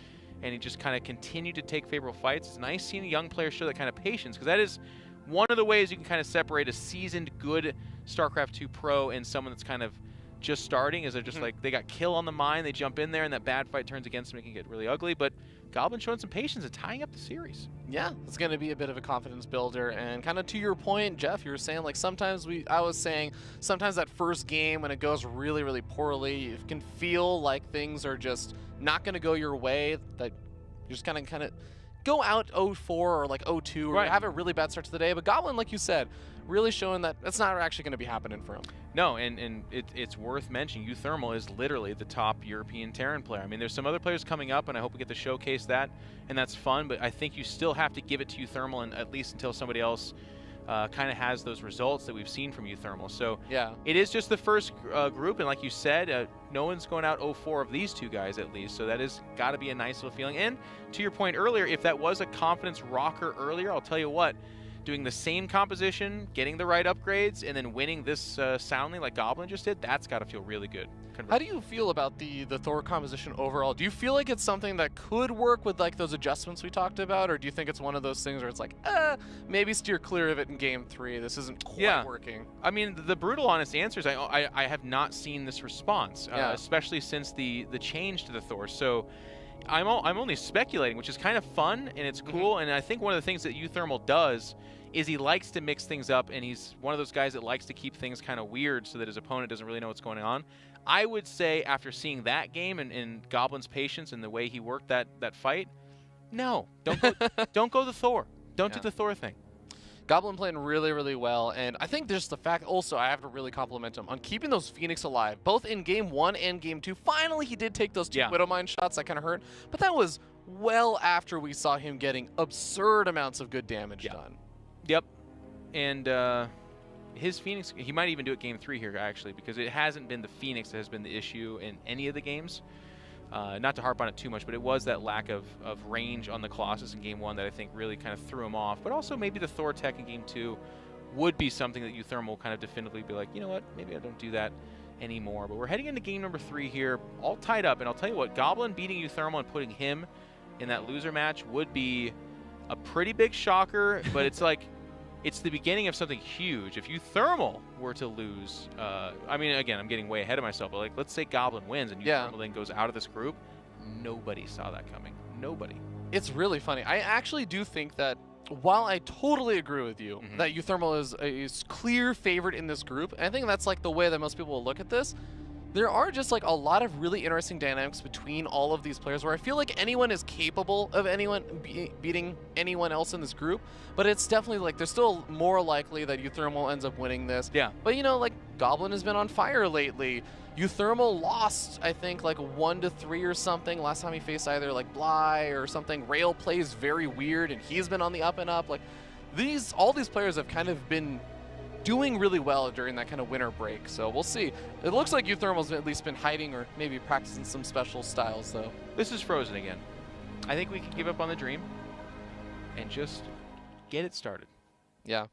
[SPEAKER 2] and he just kind of continued to take favorable fights. It's nice seeing a young player show that kind of patience, because that is one of the ways you can kind of separate a seasoned, good StarCraft 2 pro and someone that's kind of just starting. Is they're just like, they got kill on the mine, they jump in there, and that bad fight turns against them. It can get really ugly, but Goblin showing some patience and tying up the series. Yeah,
[SPEAKER 1] it's going to be a bit of a confidence builder. And kind of to your point, Jeff, you were saying like sometimes I was saying sometimes that first game when it goes really, really poorly, you can feel like things are just not going to go your way, that you're just kind of go out 0-4 or like 0-2 or have a really bad start to the day. But Goblin, like you said, really showing that that's not actually going to be happening for him.
[SPEAKER 2] No, and it's worth mentioning, uThermal is literally the top European Terran player. I mean, there's some other players coming up, and I hope we get to showcase that, and that's fun, but I think you still have to give it to uThermal, and at least until somebody else kind of has those results that we've seen from uThermal. So
[SPEAKER 1] yeah,
[SPEAKER 2] it is just the first group, and like you said, no one's going out 0-4 of these two guys at least, so that has got to be a nice little feeling. And to your point earlier, if that was a confidence rocker earlier, I'll tell you what, doing the same composition, getting the right upgrades, and then winning this soundly like Goblin just did, that's got to feel really good.
[SPEAKER 1] How do you feel about the Thor composition overall? Do you feel like it's something that could work with like those adjustments we talked about, or do you think it's one of those things where it's like, maybe steer clear of it in Game 3, this isn't quite working?
[SPEAKER 2] I mean, the brutal honest answer is I have not seen this response, especially since the change to the Thor. So I'm only speculating, which is kind of fun and it's cool. And I think one of the things that uThermal does is he likes to mix things up, and he's one of those guys that likes to keep things kind of weird so that his opponent doesn't really know what's going on. I would say after seeing that game and Goblin's patience and the way he worked that fight, no, don't go the Thor. Don't do the Thor thing.
[SPEAKER 1] Goblin playing really, really well, and I think just the fact also I have to really compliment him on keeping those Phoenix alive, both in Game 1 and Game 2. Finally, he did take those 2 Widowmine shots that kind of hurt, but that was well after we saw him getting absurd amounts of good damage done.
[SPEAKER 2] Yep, and his Phoenix, he might even do it Game 3 here, actually, because it hasn't been the Phoenix that has been the issue in any of the games. Not to harp on it too much, but it was that lack of range on the Colossus in Game 1 that I think really kind of threw him off. But also maybe the Thor tech in Game 2 would be something that uThermal will kind of definitively be like, you know what, maybe I don't do that anymore. But we're heading into Game number 3 here, all tied up. And I'll tell you what, Goblin beating uThermal and putting him in that loser match would be a pretty big shocker, but it's like, it's the beginning of something huge. If uThermal were to lose, I mean, again, I'm getting way ahead of myself, but like, let's say Goblin wins and uThermal then goes out of this group, nobody saw that coming. Nobody.
[SPEAKER 1] It's really funny. I actually do think that while I totally agree with you that uThermal is a clear favorite in this group, and I think that's like the way that most people will look at this, there are just like a lot of really interesting dynamics between all of these players where I feel like anyone is capable of beating anyone else in this group, but it's definitely like there's still more likely that uThermal ends up winning this.
[SPEAKER 2] Yeah.
[SPEAKER 1] But you know, like Goblin has been on fire lately. uThermal lost, I think, like 1-3 or something last time he faced either like Bly or something. Rail plays very weird, and he's been on the up and up. Like all these players have kind of been doing really well during that kind of winter break, so we'll see. It looks like uThermal's at least been hiding or maybe practicing some special styles, though.
[SPEAKER 2] This is Frozen again. I think we can give up on the dream and just get it started.
[SPEAKER 1] Yeah.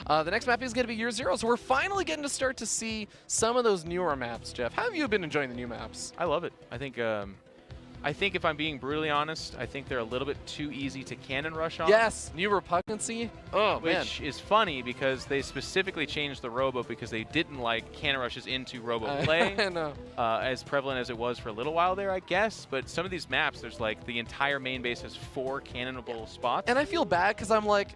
[SPEAKER 1] The next map is going to be Year Zero, so we're finally getting to start to see some of those newer maps, Jeff. How have you been enjoying the new maps?
[SPEAKER 2] I love it. I think if I'm being brutally honest, I think they're a little bit too easy to cannon rush on.
[SPEAKER 1] Yes, new repugnancy. Oh, man.
[SPEAKER 2] Which is funny because they specifically changed the robo because they didn't like cannon rushes into robo play.
[SPEAKER 1] I know.
[SPEAKER 2] As prevalent as it was for a little while there, I guess. But some of these maps, there's like the entire main base has 4 cannonable spots.
[SPEAKER 1] And I feel bad because I'm like,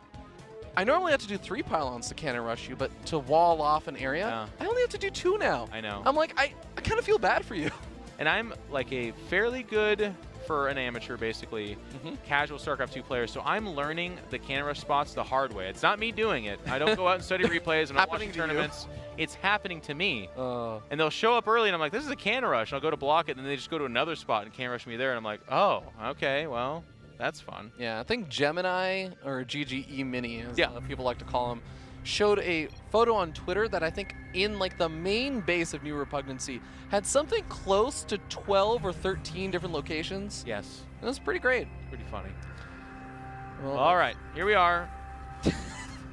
[SPEAKER 1] I normally have to do 3 pylons to cannon rush you, but to wall off an area, I only have to do 2 now.
[SPEAKER 2] I know.
[SPEAKER 1] I'm like, I kind of feel bad for you.
[SPEAKER 2] And I'm like a fairly good, for an amateur basically, casual StarCraft 2 player, so I'm learning the cannon rush spots the hard way. It's not me doing it. I don't go out and study replays. I'm not watching tournaments. It's happening to me. And they'll show up early, and I'm like, this is a cannon rush. And I'll go to block it, and then they just go to another spot and cannon rush me there, and I'm like, oh, okay, well, that's fun.
[SPEAKER 1] Yeah, I think Gemini, or GGE Mini, as people like to call him, showed a photo on Twitter that I think in like the main base of New Repugnancy had something close to 12 or 13 different locations.
[SPEAKER 2] Yes.
[SPEAKER 1] It was pretty great.
[SPEAKER 2] Pretty funny.
[SPEAKER 1] Well,
[SPEAKER 2] all right, here we are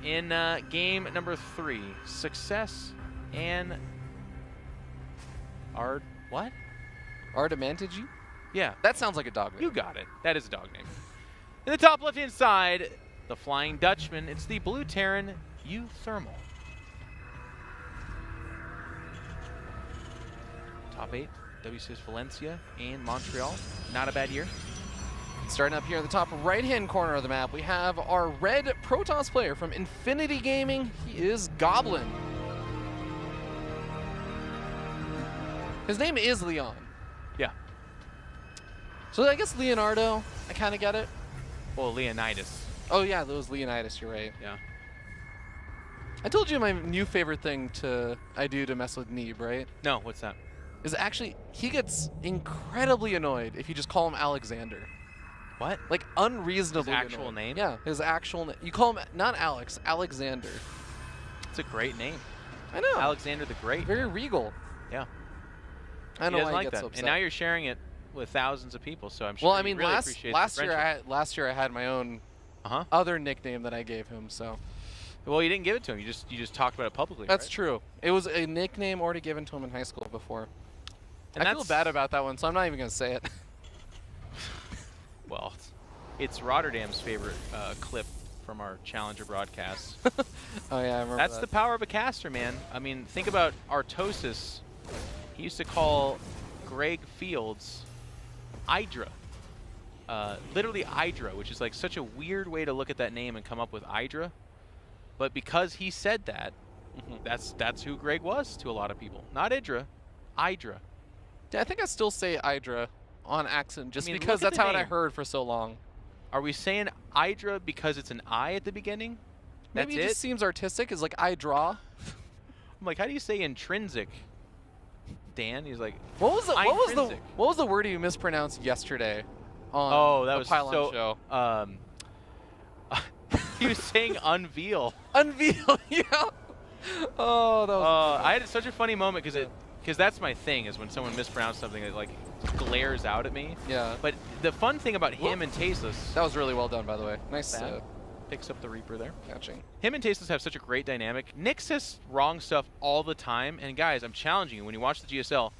[SPEAKER 2] in game number 3. Success and what?
[SPEAKER 1] Ardamantigi?
[SPEAKER 2] Yeah.
[SPEAKER 1] That sounds like a dog name.
[SPEAKER 2] You got it. That is a dog name. In the top left-hand side, the Flying Dutchman. It's the Blue Terran uThermal. Top 8, WCS Valencia and Montreal. Not a bad year.
[SPEAKER 1] Starting up here in the top right-hand corner of the map, we have our red Protoss player from Infinity Gaming. He is Goblin. His name is Leon.
[SPEAKER 2] Yeah.
[SPEAKER 1] So I guess Leonardo, I kind of get it.
[SPEAKER 2] Well, Leonidas.
[SPEAKER 1] Oh yeah, that was Leonidas, you're right.
[SPEAKER 2] Yeah.
[SPEAKER 1] I told you my new favorite thing I do to mess with Neeb, right?
[SPEAKER 2] No, what's that?
[SPEAKER 1] Is actually, he gets incredibly annoyed if you just call him Alexander.
[SPEAKER 2] What?
[SPEAKER 1] Like unreasonably
[SPEAKER 2] His actual
[SPEAKER 1] annoyed.
[SPEAKER 2] name?
[SPEAKER 1] Yeah, his actual name. You call him, not Alex, Alexander.
[SPEAKER 2] It's a great name.
[SPEAKER 1] I know.
[SPEAKER 2] Alexander the Great.
[SPEAKER 1] Very regal.
[SPEAKER 2] Yeah.
[SPEAKER 1] I know why
[SPEAKER 2] like
[SPEAKER 1] he gets
[SPEAKER 2] that.
[SPEAKER 1] upset.
[SPEAKER 2] And now you're sharing it with thousands of people, so I'm sure
[SPEAKER 1] well, I mean,
[SPEAKER 2] really appreciate
[SPEAKER 1] last
[SPEAKER 2] the
[SPEAKER 1] year I had my own other nickname that I gave him, so.
[SPEAKER 2] Well, you didn't give it to him. You just talked about it publicly.
[SPEAKER 1] That's
[SPEAKER 2] right?
[SPEAKER 1] true. It was a nickname already given to him in high school before. And I feel bad about that one, so I'm not even going to say it.
[SPEAKER 2] Well, it's Rotterdam's favorite clip from our Challenger broadcasts.
[SPEAKER 1] Oh, yeah, I remember
[SPEAKER 2] That's
[SPEAKER 1] that.
[SPEAKER 2] the power of a caster, man. I mean, think about Artosis. He used to call Greg Fields Hydra. Literally Hydra, which is like such a weird way to look at that name and come up with Hydra. But because he said that, that's who Greg was to a lot of people. Not Hydra, Hydra.
[SPEAKER 1] Yeah, I think I still say Hydra on accent just because that's how I heard for so long.
[SPEAKER 2] Are we saying Hydra because it's an I at the beginning?
[SPEAKER 1] Maybe it just seems artistic. It's like I draw.
[SPEAKER 2] I'm like, how do you say intrinsic? Dan, he's like,
[SPEAKER 1] what was the word you mispronounced yesterday on
[SPEAKER 2] that was
[SPEAKER 1] Pylon show?
[SPEAKER 2] He was saying unveil.
[SPEAKER 1] Unveil, yeah. Oh, that was
[SPEAKER 2] I had such a funny moment because that's my thing, is when someone mispronounced something that like glares out at me.
[SPEAKER 1] Yeah.
[SPEAKER 2] But the fun thing about him and Tasteless.
[SPEAKER 1] That was really well done, by the way. Nice.
[SPEAKER 2] Picks up the Reaper there.
[SPEAKER 1] Catching.
[SPEAKER 2] Him and Tasteless have such a great dynamic. Nick says wrong stuff all the time. And guys, I'm challenging you. When you watch the GSL,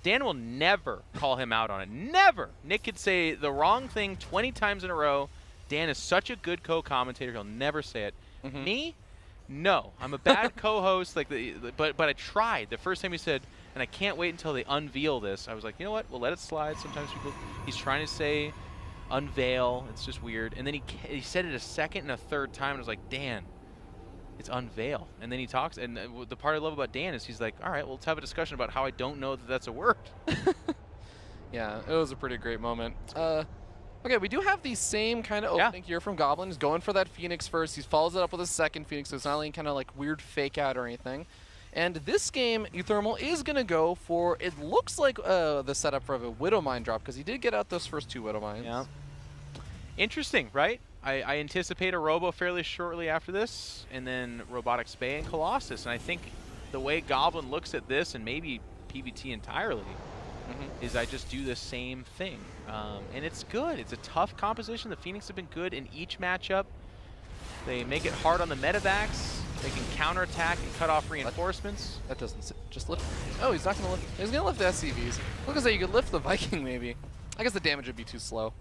[SPEAKER 2] Dan will never call him out on it. Never. Nick could say the wrong thing 20 times in a row. Dan is such a good co-commentator. He'll never say it. Me? No. I'm a bad co-host. But I tried. The first time he said, and I can't wait until they unveil this, I was like, you know what? We'll let it slide. Sometimes he's trying to say unveil. It's just weird. And then he said it a second and a third time, and I was like, Dan, It's unveil. And then he talks, and the part I love about Dan is he's like, all right, well, let's have a discussion about how I don't know that that's a word.
[SPEAKER 1] Yeah, it was a pretty great moment. Okay, we do have the same kind of opening here from Goblin. He's going for that Phoenix first. He follows it up with a second Phoenix, so it's not any kind of like weird fake out or anything. And this game, uThermal is going to go for, it looks like the setup for a Widow Mine drop, because he did get out those first 2 Widow Mines.
[SPEAKER 2] Yeah. Interesting, right? I anticipate a Robo fairly shortly after this, and then Robotic Spay and Colossus. And I think the way Goblin looks at this, and maybe PVT entirely, is I just do the same thing. And it's good. It's a tough composition. The Phoenix have been good in each matchup. They make it hard on the medevacs. They can counterattack and cut off reinforcements.
[SPEAKER 1] That doesn't just lift. Oh, he's not going to lift. He's going to lift the SCVs. Look at that. You could lift the Viking maybe. I guess the damage would be too slow.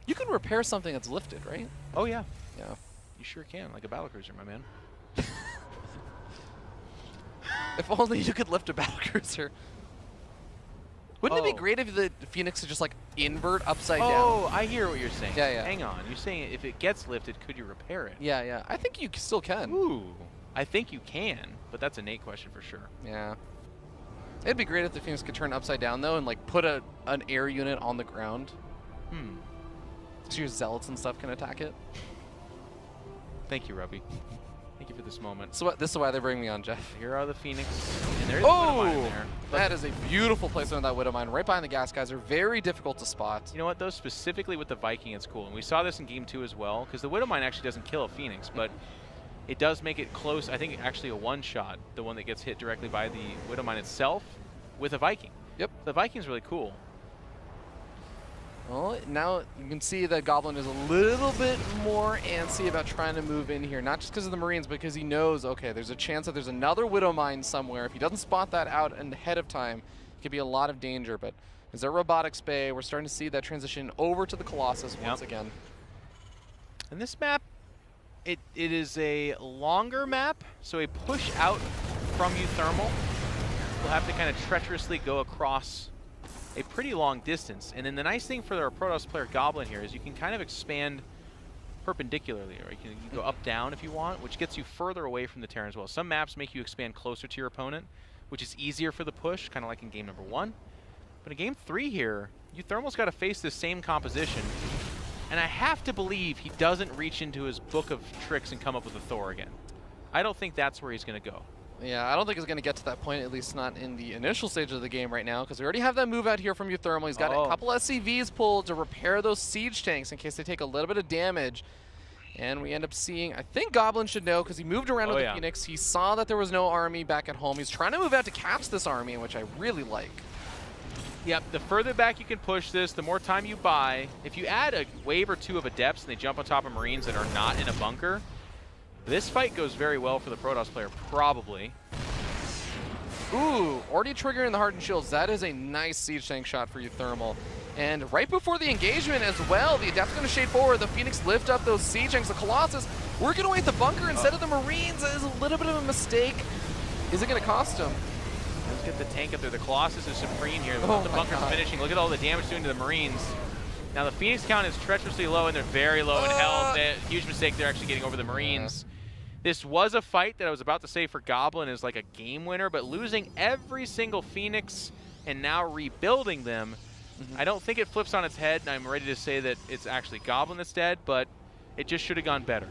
[SPEAKER 1] You can repair something that's lifted, right?
[SPEAKER 2] Oh, yeah.
[SPEAKER 1] Yeah.
[SPEAKER 2] You sure can, like a battlecruiser, my man.
[SPEAKER 1] If only you could lift a battlecruiser. Wouldn't it be great if the Phoenix could just like invert upside down?
[SPEAKER 2] Oh, I hear what you're saying.
[SPEAKER 1] Yeah, yeah.
[SPEAKER 2] Hang on. You're saying if it gets lifted, could you repair it?
[SPEAKER 1] Yeah, yeah. I think you still can.
[SPEAKER 2] Ooh. I think you can, but that's a Nate question for sure.
[SPEAKER 1] Yeah. It'd be great if the Phoenix could turn upside down though and like put an air unit on the ground. So your zealots and stuff can attack it.
[SPEAKER 2] Thank you, Ruby. Thank you for this moment.
[SPEAKER 1] So this is why they bring me on, Jeff.
[SPEAKER 2] Here are the Phoenix, and there is a Widow Mine there.
[SPEAKER 1] That is a beautiful placement of that Widow Mine right behind the gas guys. Are very difficult to spot.
[SPEAKER 2] You know what, though? Specifically with the Viking, it's cool. And we saw this in Game 2 as well, because the Widow Mine actually doesn't kill a Phoenix, but it does make it close. I think actually a one-shot, the one that gets hit directly by the Widow Mine itself with a Viking.
[SPEAKER 1] Yep.
[SPEAKER 2] The Viking's really cool.
[SPEAKER 1] Well, now you can see that Goblin is a little bit more antsy about trying to move in here, not just because of the Marines, but because he knows, okay, there's a chance that there's another Widow Mine somewhere. If he doesn't spot that out ahead of time, it could be a lot of danger. But as their Robotics Bay, we're starting to see that transition over to the Colossus once again.
[SPEAKER 2] And this map, it is a longer map, so a push out from uThermal will have to kind of treacherously go across a pretty long distance. And then the nice thing for our Protoss player Goblin here is you can kind of expand perpendicularly, or you can go up down if you want, which gets you further away from the Terran as well. Some maps make you expand closer to your opponent, which is easier for the push, kind of like in game number 1. But in game 3 here, uThermal's got to face this same composition, and I have to believe he doesn't reach into his book of tricks and come up with a Thor again. I don't think that's where he's going to go.
[SPEAKER 1] Yeah, I don't think it's going to get to that point, at least not in the initial stage of the game right now, because we already have that move out here from uThermal. He's got a couple SCVs pulled to repair those siege tanks in case they take a little bit of damage. And we end up seeing, I think Goblin should know, because he moved around with the Phoenix. He saw that there was no army back at home. He's trying to move out to catch this army, which I really like.
[SPEAKER 2] Yep, the further back you can push this, the more time you buy. If you add a wave or 2 of Adepts and they jump on top of Marines that are not in a bunker, this fight goes very well for the Protoss player, probably.
[SPEAKER 1] Ooh, already triggering the Hardened Shields. That is a nice siege tank shot for uThermal. And right before the engagement as well, the Adept's going to shade forward. The Phoenix lift up those siege tanks. The Colossus working away at the bunker instead of the Marines. That is a little bit of a mistake. Is it going to cost him?
[SPEAKER 2] Let's get the tank up there. The Colossus is supreme here. The bunker's finishing. Look at all the damage doing to the Marines. Now the Phoenix count is treacherously low, and they're very low in health. Huge mistake. They're actually getting over the Marines. This was a fight that I was about to say for Goblin is like a game winner, but losing every single Phoenix and now rebuilding them, I don't think it flips on its head, and I'm ready to say that it's actually Goblin that's dead, but it just should have gone better.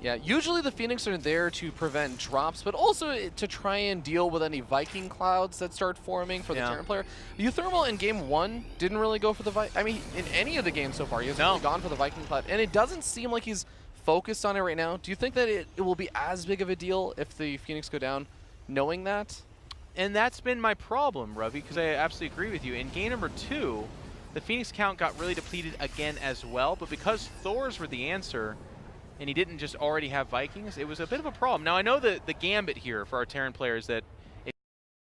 [SPEAKER 1] Yeah, usually the Phoenix are there to prevent drops, but also to try and deal with any Viking clouds that start forming for the Terran player. uThermal in game 1 didn't really go for the Viking. I mean, in any of the games so far, he hasn't really gone for the Viking cloud, and it doesn't seem like he's focused on it right now. Do you think that it will be as big of a deal if the Phoenix go down knowing that?
[SPEAKER 2] And that's been my problem, Ravi, because I absolutely agree with you. In game number 2, the Phoenix count got really depleted again as well, but because Thors were the answer and he didn't just already have Vikings, it was a bit of a problem. Now I know that the gambit here for our Terran players that if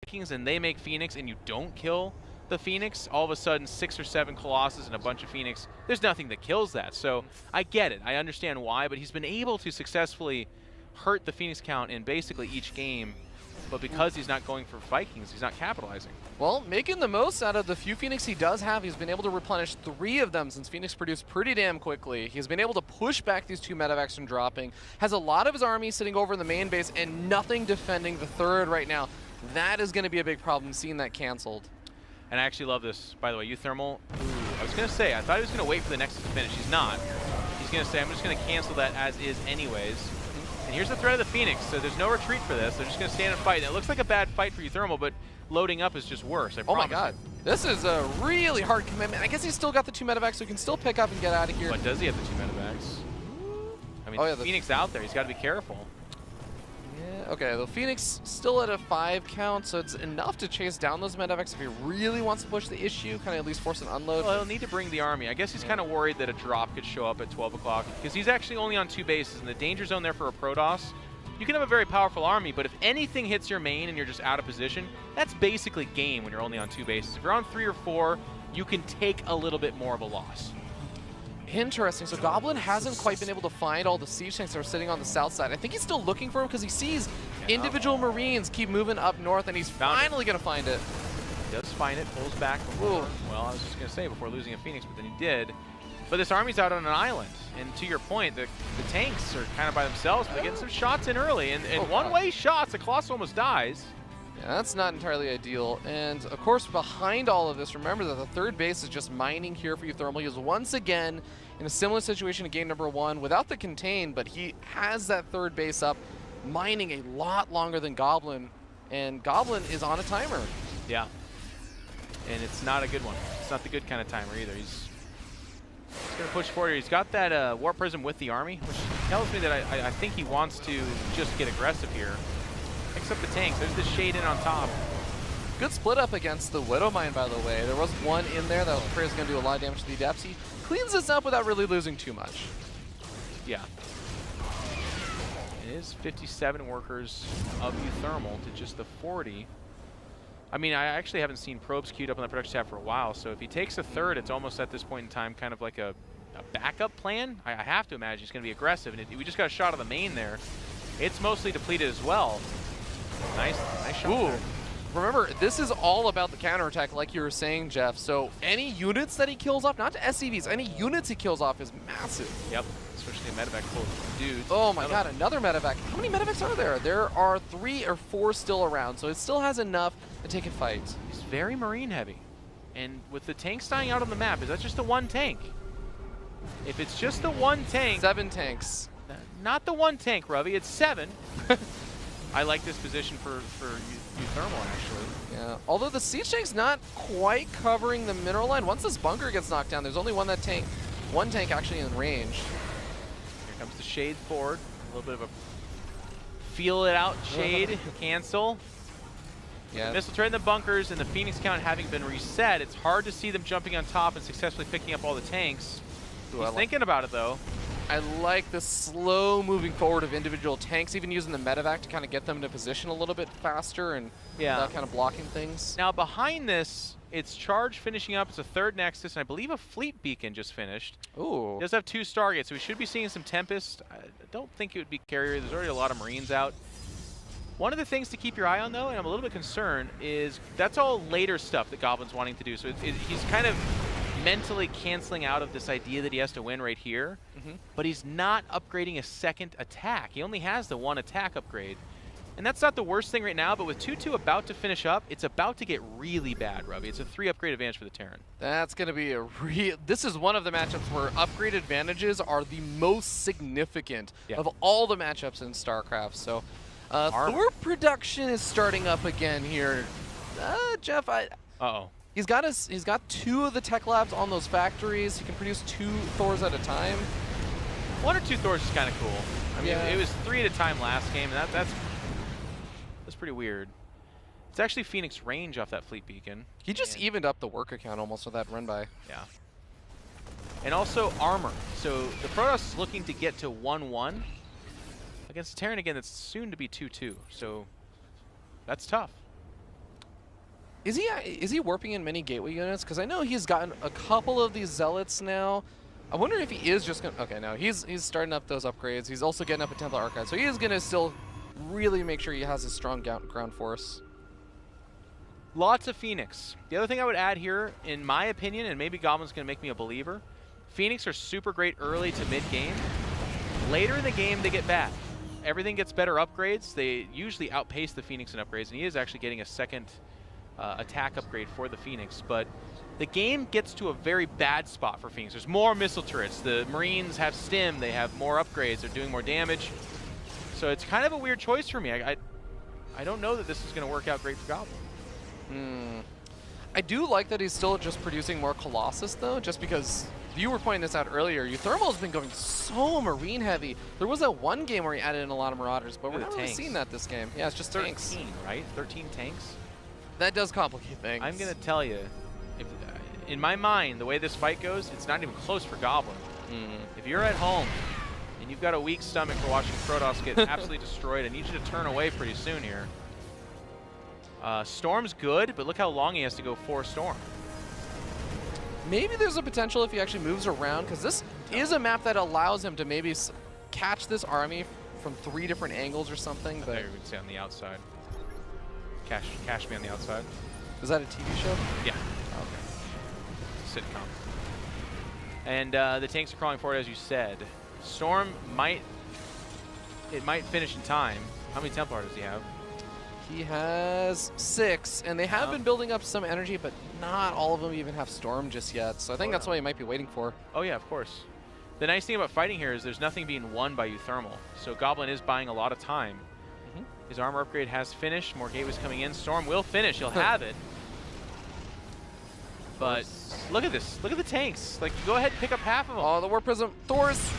[SPEAKER 2] Vikings and they make Phoenix and you don't kill the Phoenix, all of a sudden 6 or 7 Colossus and a bunch of Phoenix, there's nothing that kills that. So I get it. I understand why, but he's been able to successfully hurt the Phoenix count in basically each game but because he's not going for Vikings, he's not capitalizing.
[SPEAKER 1] Well, making the most out of the few Phoenix he does have, he's been able to replenish 3 of them since Phoenix produced pretty damn quickly. He's been able to push back these 2 medevacs from dropping, has a lot of his army sitting over in the main base, and nothing defending the 3rd right now. That is going to be a big problem, seeing that canceled.
[SPEAKER 2] And I actually love this, by the way. uThermal, I was going to say, I thought he was going to wait for the Nexus to finish. He's not. He's going to say, I'm just going to cancel that as is anyways. And here's the threat of the Phoenix, so there's no retreat for this. They're just going to stand and fight. And it looks like a bad fight for uThermal, but loading up is just worse, I promise.
[SPEAKER 1] Oh my god. This is a really hard commitment. I guess he's still got the 2 medevacs, so he can still pick up and get out of here.
[SPEAKER 2] But does he have the 2 medevacs? I mean, the Phoenix out there. He's got to be careful.
[SPEAKER 1] Yeah, okay, the Phoenix still at a 5 count, so it's enough to chase down those medevacs if he really wants to push the issue, kind of at least force an unload.
[SPEAKER 2] Well, he'll need to bring the army. I guess he's kind of worried that a drop could show up at 12 o'clock, because he's actually only on 2 bases, and the danger zone there for a Protoss. You can have a very powerful army, but if anything hits your main and you're just out of position, that's basically game when you're only on 2 bases. If you're on 3 or 4, you can take a little bit more of a loss.
[SPEAKER 1] Interesting. So Goblin hasn't quite been able to find all the siege tanks that are sitting on the south side. I think he's still looking for them because he sees individual Marines keep moving up north, and he's finally going to find it.
[SPEAKER 2] He does find it, pulls back before, well, I was just going to say before losing a Phoenix, but then he did. But this army's out on an island, and to your point, the tanks are kind of by themselves, but they're getting some shots in early, and one-way shots, the Colossal almost dies.
[SPEAKER 1] Yeah, that's not entirely ideal. And of course, behind all of this, remember that the 3rd base is just mining here for uThermal. He is once again in a similar situation to game number 1 without the contain, but he has that 3rd base up, mining a lot longer than Goblin, and Goblin is on a timer.
[SPEAKER 2] Yeah, and it's not a good one. It's not the good kind of timer either. He's going to push forward. He's got that Warp Prism with the army, which tells me that I think he wants to just get aggressive here. Picks up the tanks. There's the shade in on top.
[SPEAKER 1] Good split up against the Widow Mine, by the way. There was one in there that was afraid was going to do a lot of damage to the Adepts. He cleans this up without really losing too much.
[SPEAKER 2] Yeah. It is 57 workers of uThermal to just the 40. I mean, I actually haven't seen probes queued up on the production tab for a while, so if he takes a 3rd, it's almost at this point in time kind of like a backup plan. I have to imagine he's going to be aggressive, and we just got a shot of the main there. It's mostly depleted as well. Nice shot there.
[SPEAKER 1] Remember, this is all about the counterattack, like you were saying, Jeff. So any units that he kills off, not SCVs, any units he kills off is massive.
[SPEAKER 2] Yep, especially a medevac full of dudes.
[SPEAKER 1] Oh my god, another medevac. How many medevacs are there? There are 3 or 4 still around, so it still has enough to take a fight.
[SPEAKER 2] He's very marine heavy. And with the tanks dying out on the map, is that just the 1 tank? If it's just the 1 tank...
[SPEAKER 1] 7 tanks.
[SPEAKER 2] Not the 1 tank, Ravi, it's 7. I like this position for uThermal, actually.
[SPEAKER 1] Yeah, although the siege tank's not quite covering the mineral line. Once this bunker gets knocked down, there's only one tank actually in range.
[SPEAKER 2] Here comes the shade forward. A little bit of a feel it out shade, cancel.
[SPEAKER 1] Yeah.
[SPEAKER 2] The missile turret in the bunkers and the Phoenix count having been reset, it's hard to see them jumping on top and successfully picking up all the tanks. He's thinking about it, though.
[SPEAKER 1] I like the slow moving forward of individual tanks, even using the medevac to kind of get them into position a little bit faster and kind of blocking things.
[SPEAKER 2] Now behind this, it's Charge finishing up. It's a 3rd Nexus, and I believe a Fleet Beacon just finished.
[SPEAKER 1] Ooh.
[SPEAKER 2] It does have 2 Stargates, so we should be seeing some Tempest. I don't think it would be Carrier. There's already a lot of Marines out. One of the things to keep your eye on, though, and I'm a little bit concerned, is that's all later stuff that Goblin's wanting to do. So he's kind of mentally canceling out of this idea that he has to win right here, but he's not upgrading a 2nd attack. He only has the 1 attack upgrade. And that's not the worst thing right now, but with 2-2 about to finish up, it's about to get really bad, Robbie. It's a 3 upgrade advantage for the Terran.
[SPEAKER 1] That's going to be a real... This is one of the matchups where upgrade advantages are the most significant of all the matchups in StarCraft. So, Thor production is starting up again here. Jeff,
[SPEAKER 2] Uh-oh.
[SPEAKER 1] He's got 2 of the tech labs on those factories. He can produce 2 Thors at a time.
[SPEAKER 2] 1 or 2 Thors is kind of cool. I mean, it was 3 at a time last game, and that's pretty weird. It's actually Phoenix range off that Fleet Beacon.
[SPEAKER 1] He just evened up the work account almost with that run by.
[SPEAKER 2] Yeah. And also armor. So the Protoss is looking to get to 1-1 against a Terran again that's soon to be 2-2. So that's tough.
[SPEAKER 1] Is he warping in many gateway units? Because I know he's gotten a couple of these zealots now. I wonder if he is just gonna. Okay, no, he's starting up those upgrades. He's also getting up a Templar Archive, so he is gonna still really make sure he has a strong ground force.
[SPEAKER 2] Lots of Phoenix. The other thing I would add here, in my opinion, and maybe Goblin's going to make me a believer, Phoenix are super great early to mid-game. Later in the game, they get bad. Everything gets better upgrades. They usually outpace the Phoenix in upgrades, and he is actually getting a second attack upgrade for the Phoenix. But the game gets to a very bad spot for Phoenix. There's more missile turrets. The Marines have stim. They have more upgrades. They're doing more damage. So it's kind of a weird choice for me. I don't know that this is going to work out great for Goblin.
[SPEAKER 1] I do like that he's still just producing more Colossus, though, just because you were pointing this out earlier. uThermal's been going so Marine heavy. There was that one game where he added in a lot of Marauders, but we're not really seeing that this game. Yeah, it's just
[SPEAKER 2] 13,
[SPEAKER 1] tanks.
[SPEAKER 2] right? 13 tanks?
[SPEAKER 1] That does complicate things.
[SPEAKER 2] I'm going to tell you, in my mind, the way this fight goes, it's not even close for Goblin. If you're at home and you've got a weak stomach for watching Protoss get absolutely destroyed, I need you to turn away pretty soon here. Storm's good, but look how long he has to go for Storm.
[SPEAKER 1] Maybe there's a potential if he actually moves around, because this is a map that allows him to maybe catch this army from 3 different angles or something. But
[SPEAKER 2] There, we would say on the outside. Cash me on the outside.
[SPEAKER 1] Is that a TV show?
[SPEAKER 2] Yeah. Okay. Sitcom. And the tanks are crawling forward, as you said. Storm might finish in time. How many Templar does he have?
[SPEAKER 1] He has 6, and they have been building up some energy, but not all of them even have Storm just yet. So I think that's what he might be waiting for.
[SPEAKER 2] Oh yeah, of course. The nice thing about fighting here is there's nothing being won by uThermal. So Goblin is buying a lot of time. His armor upgrade has finished. More gateways coming in. Storm will finish. He'll have it. But look at this. Look at the tanks. Like, go ahead and pick up half of them.
[SPEAKER 1] Oh, the Warp Prism. Thors!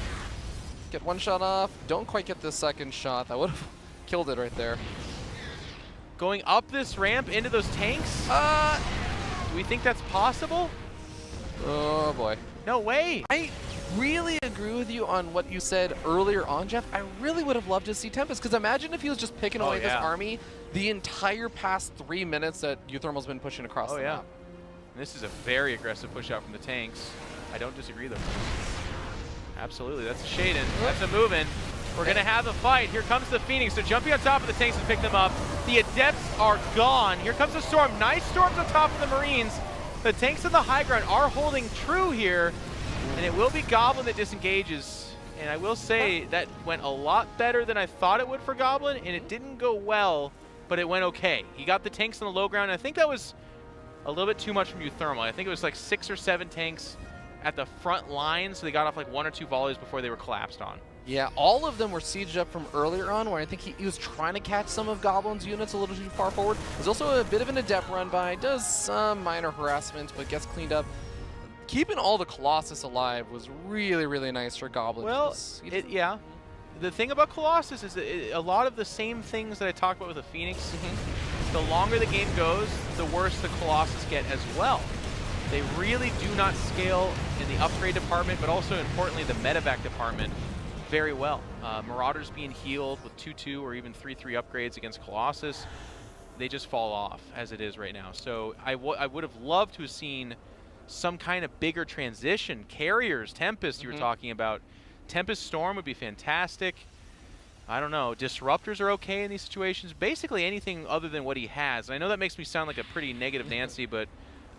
[SPEAKER 1] Get one shot off. Don't quite get the second shot. That would have killed it right there.
[SPEAKER 2] Going up this ramp into those tanks? Do we think that's possible?
[SPEAKER 1] Oh, boy.
[SPEAKER 2] No way.
[SPEAKER 1] I really agree with you on what you said earlier on, Jeff. I really would have loved to see Tempest, because imagine if he was just picking away this army the entire past 3 minutes that uThermal's been pushing across the map.
[SPEAKER 2] And this is a very aggressive push out from the tanks. I don't disagree, though. Absolutely. That's a Shaden. That's a move-in. We're going to have a fight. Here comes the Phoenix. They're jumping on top of the tanks to pick them up. The Adepts are gone. Here comes the Storm. Nice Storms on top of the Marines. The tanks on the high ground are holding true here. And it will be Goblin that disengages. And I will say that went a lot better than I thought it would for Goblin. And it didn't go well, but it went okay. He got the tanks on the low ground. And I think that was a little bit too much from uThermal. I think it was like 6 or 7 tanks at the front line. So they got off like 1 or 2 volleys before they were collapsed on.
[SPEAKER 1] Yeah, all of them were sieged up from earlier on, where I think he was trying to catch some of Goblin's units a little too far forward. There's also a bit of an Adept run by, does some minor harassment, but gets cleaned up. Keeping all the Colossus alive was really, really nice for Goblin.
[SPEAKER 2] Well, yeah. The thing about Colossus is that a lot of the same things that I talked about with the Phoenix, the longer the game goes, the worse the Colossus get as well. They really do not scale in the upgrade department, but also importantly the medevac department very well. Marauders being healed with 2-2 or even 3-3 upgrades against Colossus, they just fall off as it is right now. So I would have loved to have seen some kind of bigger transition. Carriers, Tempest you were talking about. Tempest Storm would be fantastic. I don't know. Disruptors are okay in these situations. Basically anything other than what he has. And I know that makes me sound like a pretty negative Nancy, but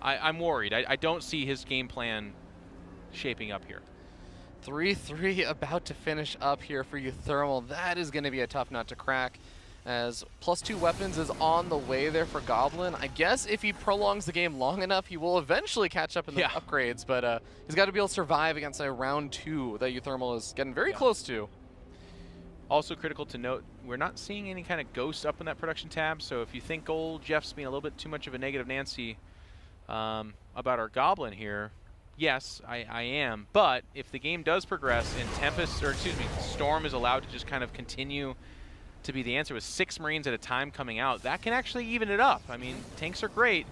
[SPEAKER 2] I'm worried. I don't see his game plan shaping up here.
[SPEAKER 1] 3-3 about to finish up here for uThermal. That is going to be a tough nut to crack, as +2 weapons is on the way there for Goblin. I guess if he prolongs the game long enough, he will eventually catch up in the upgrades, but he's got to be able to survive against a round 2 that uThermal is getting very close to.
[SPEAKER 2] Also critical to note, we're not seeing any kind of ghost up in that production tab, so if you think old Jeff's being a little bit too much of a negative Nancy about our Goblin here, yes, I am. But if the game does progress and Storm is allowed to just kind of continue to be the answer with 6 Marines at a time coming out, that can actually even it up. I mean, tanks are great,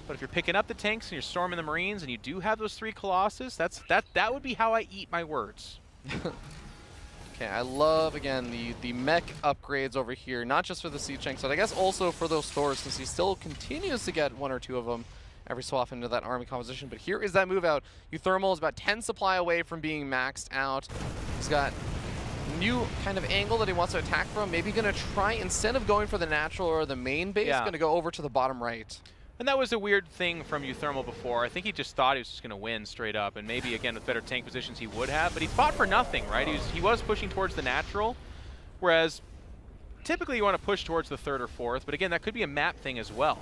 [SPEAKER 2] but if you're picking up the tanks and you're storming the Marines and you do have those 3 Colossus, that would be how I eat my words.
[SPEAKER 1] Okay, I love, again, the mech upgrades over here, not just for the Siege tanks, but I guess also for those Thors, since he still continues to get 1 or 2 of them every so often into that army composition. But here is that move out. uThermal is about 10 supply away from being maxed out. He's got new kind of angle that he wants to attack from. Maybe going to try, instead of going for the natural or the main base, going to go over to the bottom right.
[SPEAKER 2] And that was a weird thing from uThermal before. I think he just thought he was just going to win straight up, and maybe, again, with better tank positions he would have. But he fought for nothing, right? He was pushing towards the natural, whereas typically you want to push towards the third or fourth. But again, that could be a map thing as well.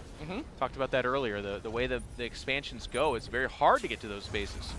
[SPEAKER 2] Talked about that earlier. The way the expansions go, it's very hard to get to those bases.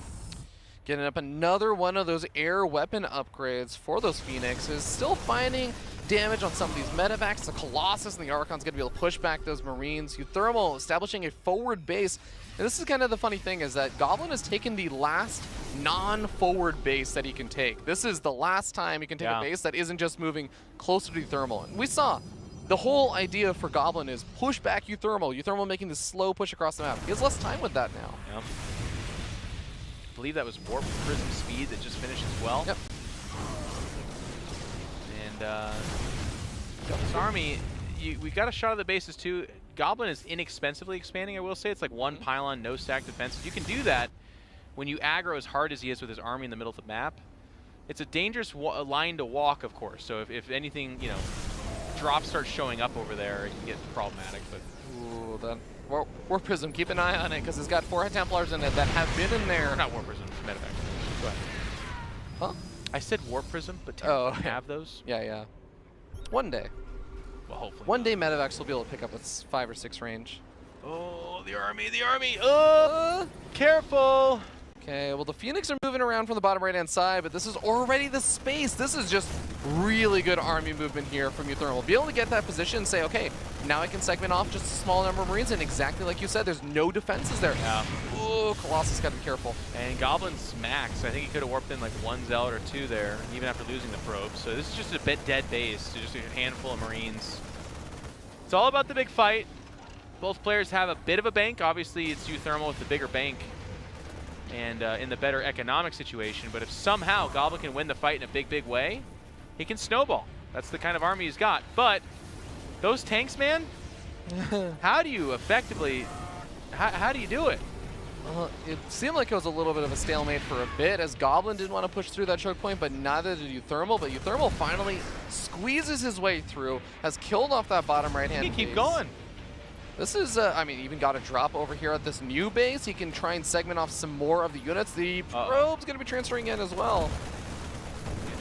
[SPEAKER 1] Getting up another one of those air weapon upgrades for those Phoenixes. Still finding damage on some of these medevacs. The Colossus and the Archon's going to be able to push back those Marines. uThermal establishing a forward base. And this is kind of the funny thing, is that Goblin has taken the last non-forward base that he can take. This is the last time he can take a base that isn't just moving closer to uThermal. And we saw the whole idea for Goblin is push back uThermal. uThermal making this slow push across the map. He has less time with that now.
[SPEAKER 2] Yep. I believe that was Warp Prism Speed that just finished as well.
[SPEAKER 1] Yep.
[SPEAKER 2] And this army, we got a shot of the bases too. Goblin is inexpensively expanding, I will say. It's like one pylon, no stack defenses. You can do that when you aggro as hard as he is with his army in the middle of the map. It's a dangerous line to walk, of course. So if anything, you know, drop starts showing up over there, it can get problematic. But
[SPEAKER 1] ooh, then Warp Prism, keep an eye on it, because it's got 4 Templars in it that have been in there.
[SPEAKER 2] Not Warp Prism, Medevac. Go ahead.
[SPEAKER 1] Huh?
[SPEAKER 2] I said Warp Prism, but Templars have those.
[SPEAKER 1] Yeah. One day.
[SPEAKER 2] Well, hopefully.
[SPEAKER 1] One day Medevacs will be able to pick up its 5 or 6 range.
[SPEAKER 2] Oh, the army, the army. Oh, careful.
[SPEAKER 1] Okay, well, the Phoenix are moving around from the bottom right-hand side, but this is already the space. This is just really good army movement here from uThermal. Be able to get that position and say, okay, now I can segment off just a small number of Marines, and exactly like you said, there's no defenses there.
[SPEAKER 2] Yeah.
[SPEAKER 1] Ooh, Colossus got to be careful.
[SPEAKER 2] And Goblin's max. I think he could have warped in like 1 Zealot or 2 there, even after losing the probe. So this is just a bit dead base, just a handful of Marines. It's all about the big fight. Both players have a bit of a bank. Obviously, it's uThermal with the bigger bank and in the better economic situation. But if somehow Goblin can win the fight in a big way, he can snowball. That's the kind of army he's got. But those tanks, man, how do you effectively, how do you do it?
[SPEAKER 1] It seemed like it was a little bit of a stalemate for a bit, as Goblin didn't want to push through that choke point, but neither did uThermal. But uThermal finally squeezes his way through, has killed off that bottom right-hand base.
[SPEAKER 2] He can keep going.
[SPEAKER 1] This is, I mean, even got a drop over here at this new base. He can try and segment off some more of the units. The probe's going to be transferring in as well.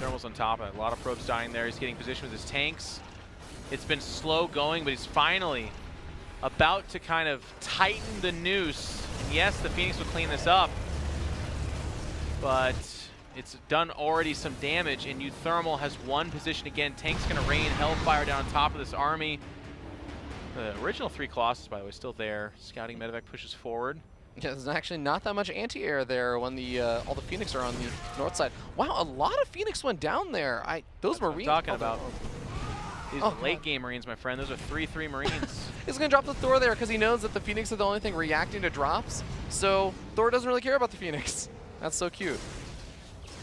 [SPEAKER 2] uThermal's on top. A lot of probes dying there. He's getting position with his tanks. It's been slow going, but he's finally about to kind of tighten the noose. And yes, the Phoenix will clean this up, but it's done already some damage, and uThermal has one position again. Tank's going to rain hellfire down on top of this army. The original 3 Colossus, by the way, still there. Scouting Medevac pushes forward.
[SPEAKER 1] Yeah, there's actually not that much anti-air there when the all the Phoenix are on the north side. Wow, a lot of Phoenix went down there. Those
[SPEAKER 2] That's
[SPEAKER 1] Marines.
[SPEAKER 2] What I'm talking about. These late game Marines, my friend. Those are 3/3 Marines.
[SPEAKER 1] He's going to drop the Thor there because he knows that the Phoenix are the only thing reacting to drops. So Thor doesn't really care about the Phoenix. That's so cute.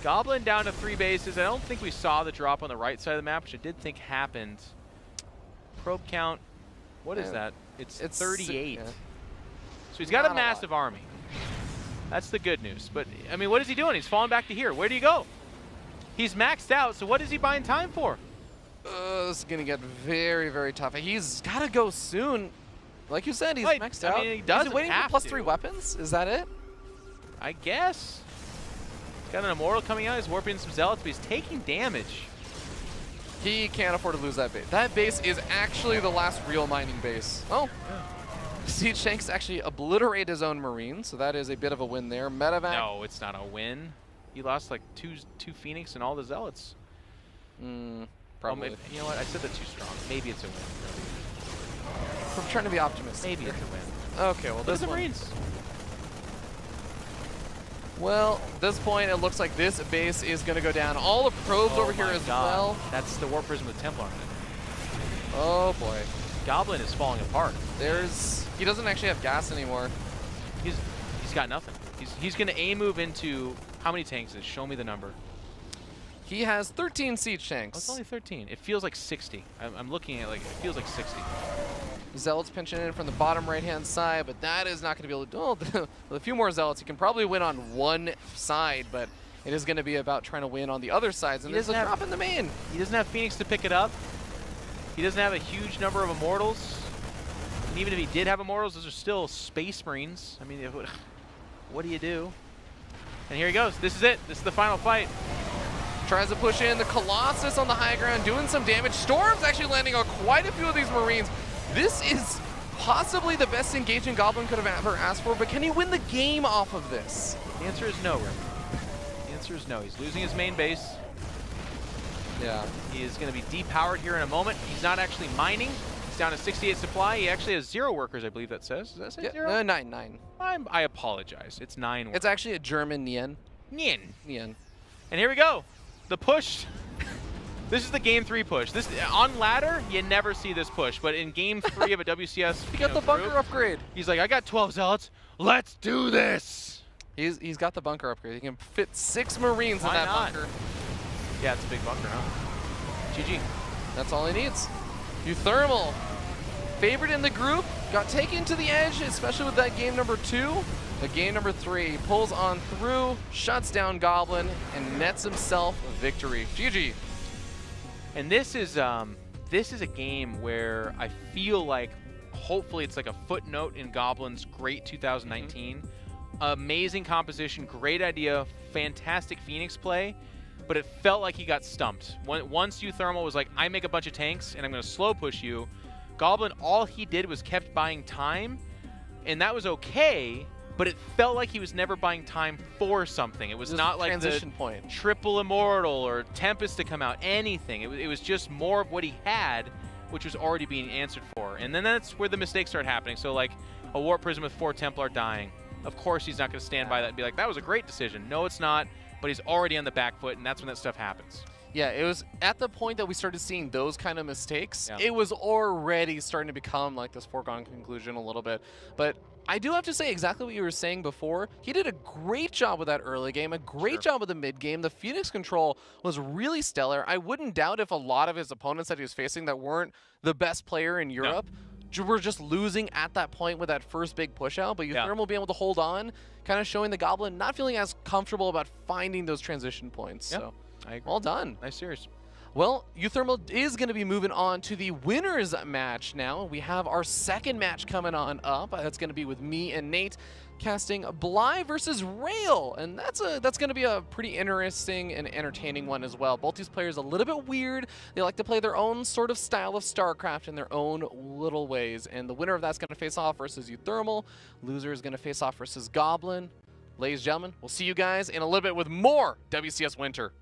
[SPEAKER 2] Goblin down to 3 bases. I don't think we saw the drop on the right side of the map, which I did think happened. Probe count. What is that? It's 38.
[SPEAKER 1] Yeah.
[SPEAKER 2] So he's got a massive army. That's the good news. But, I mean, what is he doing? He's falling back to here. Where do you go? He's maxed out, so what is he buying time for?
[SPEAKER 1] This is going to get very tough. He's got to go soon. Like you said, he's maxed out.
[SPEAKER 2] I mean, he doesn't
[SPEAKER 1] is he waiting
[SPEAKER 2] have
[SPEAKER 1] for
[SPEAKER 2] to.
[SPEAKER 1] +3 weapons? Is that it?
[SPEAKER 2] I guess. He's got an Immortal coming out. He's warping some Zealots, but he's taking damage.
[SPEAKER 1] He can't afford to lose that base. That base is actually the last real mining base. Oh. Yeah. Siege Tanks actually obliterate his own Marines, so that is a bit of a win there. Medevac.
[SPEAKER 2] No, it's not a win. He lost like two Phoenix and all the Zealots.
[SPEAKER 1] Probably.
[SPEAKER 2] You know what? I said that too strong. Maybe it's a win.
[SPEAKER 1] I'm trying to be optimistic.
[SPEAKER 2] Maybe it's a win.
[SPEAKER 1] Okay, well, this
[SPEAKER 2] is the Marines.
[SPEAKER 1] Well, at this point, it looks like this base is going to go down. All the probes over here as well.
[SPEAKER 2] That's the Warp Prism with Templar on it.
[SPEAKER 1] Oh, boy.
[SPEAKER 2] Goblin is falling apart.
[SPEAKER 1] He doesn't actually have gas anymore.
[SPEAKER 2] He's got nothing. He's going to A-move into, how many tanks is it? Show me the number.
[SPEAKER 1] He has 13 siege tanks.
[SPEAKER 2] Oh, it's only 13. It feels like 60. I'm looking at it feels like 60.
[SPEAKER 1] Zealots pinching in from the bottom right-hand side, but that is not going to be able to do. With a few more Zealots, he can probably win on one side, but it is going to be about trying to win on the other sides. And there's a drop in the main.
[SPEAKER 2] He doesn't have Phoenix to pick it up. He doesn't have a huge number of Immortals. And even if he did have Immortals, those are still Space Marines. I mean, what do you do? And here he goes. This is it. This is the final fight.
[SPEAKER 1] Tries to push in the Colossus on the high ground, doing some damage. Storm's actually landing on quite a few of these Marines. This is possibly the best engagement Goblin could have ever asked for, but can he win the game off of this?
[SPEAKER 2] The answer is no, Rim. The answer is no. He's losing his main base.
[SPEAKER 1] Yeah.
[SPEAKER 2] He is going to be depowered here in a moment. He's not actually mining. He's down to 68 supply. He actually has 0 workers, I believe that says. Does that say 0?
[SPEAKER 1] 9.
[SPEAKER 2] I apologize. It's 9 workers.
[SPEAKER 1] It's actually a German Nien.
[SPEAKER 2] Nien.
[SPEAKER 1] Nien.
[SPEAKER 2] And here we go. The push. This is the game 3 push. This on ladder, you never see this push, but in game 3 of a WCS,
[SPEAKER 1] he got the bunker
[SPEAKER 2] group,
[SPEAKER 1] upgrade.
[SPEAKER 2] He's like, I got 12 zealots. Let's do this.
[SPEAKER 1] He's got the bunker upgrade. He can fit 6 Marines in that bunker.
[SPEAKER 2] Yeah, it's a big bunker, huh? GG.
[SPEAKER 1] That's all he needs. uThermal, favorite in the group, got taken to the edge, especially with that game number 2. The game number 3 pulls on through, shuts down Goblin, and nets himself a victory. GG.
[SPEAKER 2] And this is a game where I feel like hopefully it's like a footnote in Goblin's great 2019. Amazing composition, great idea, fantastic Phoenix play, but it felt like he got stumped. Once uThermal was like, I make a bunch of tanks and I'm going to slow push you, Goblin, all he did was kept buying time, and that was okay, but it felt like he was never buying time for something. It was not like
[SPEAKER 1] transition
[SPEAKER 2] the
[SPEAKER 1] point.
[SPEAKER 2] triple Immortal or Tempest to come out, anything. It was just more of what he had, which was already being answered for. And then that's where the mistakes start happening. So like a Warp Prism with 4 Templar dying. Of course he's not going to stand by that and be like, that was a great decision. No, it's not, but he's already on the back foot, and that's when that stuff happens.
[SPEAKER 1] Yeah, it was at the point that we started seeing those kind of mistakes, it was already starting to become like this foregone conclusion a little bit. But I do have to say exactly what you were saying before. He did a great job with that early game, a great job with the mid game. The Phoenix control was really stellar. I wouldn't doubt if a lot of his opponents that he was facing that weren't the best player in Europe were just losing at that point with that first big push out. But uThermal being able to hold on, kind of showing the Goblin not feeling as comfortable about finding those transition points. So. Well done.
[SPEAKER 2] Nice series.
[SPEAKER 1] Well, uThermal is going to be moving on to the winners match now. We have our second match coming on up. That's going to be with me and Nate casting Bly versus Rail, and that's going to be a pretty interesting and entertaining one as well. Both these players a little bit weird. They like to play their own sort of style of StarCraft in their own little ways, and the winner of that's going to face off versus uThermal. Loser is going to face off versus Goblin. Ladies and gentlemen, we'll see you guys in a little bit with more WCS Winter.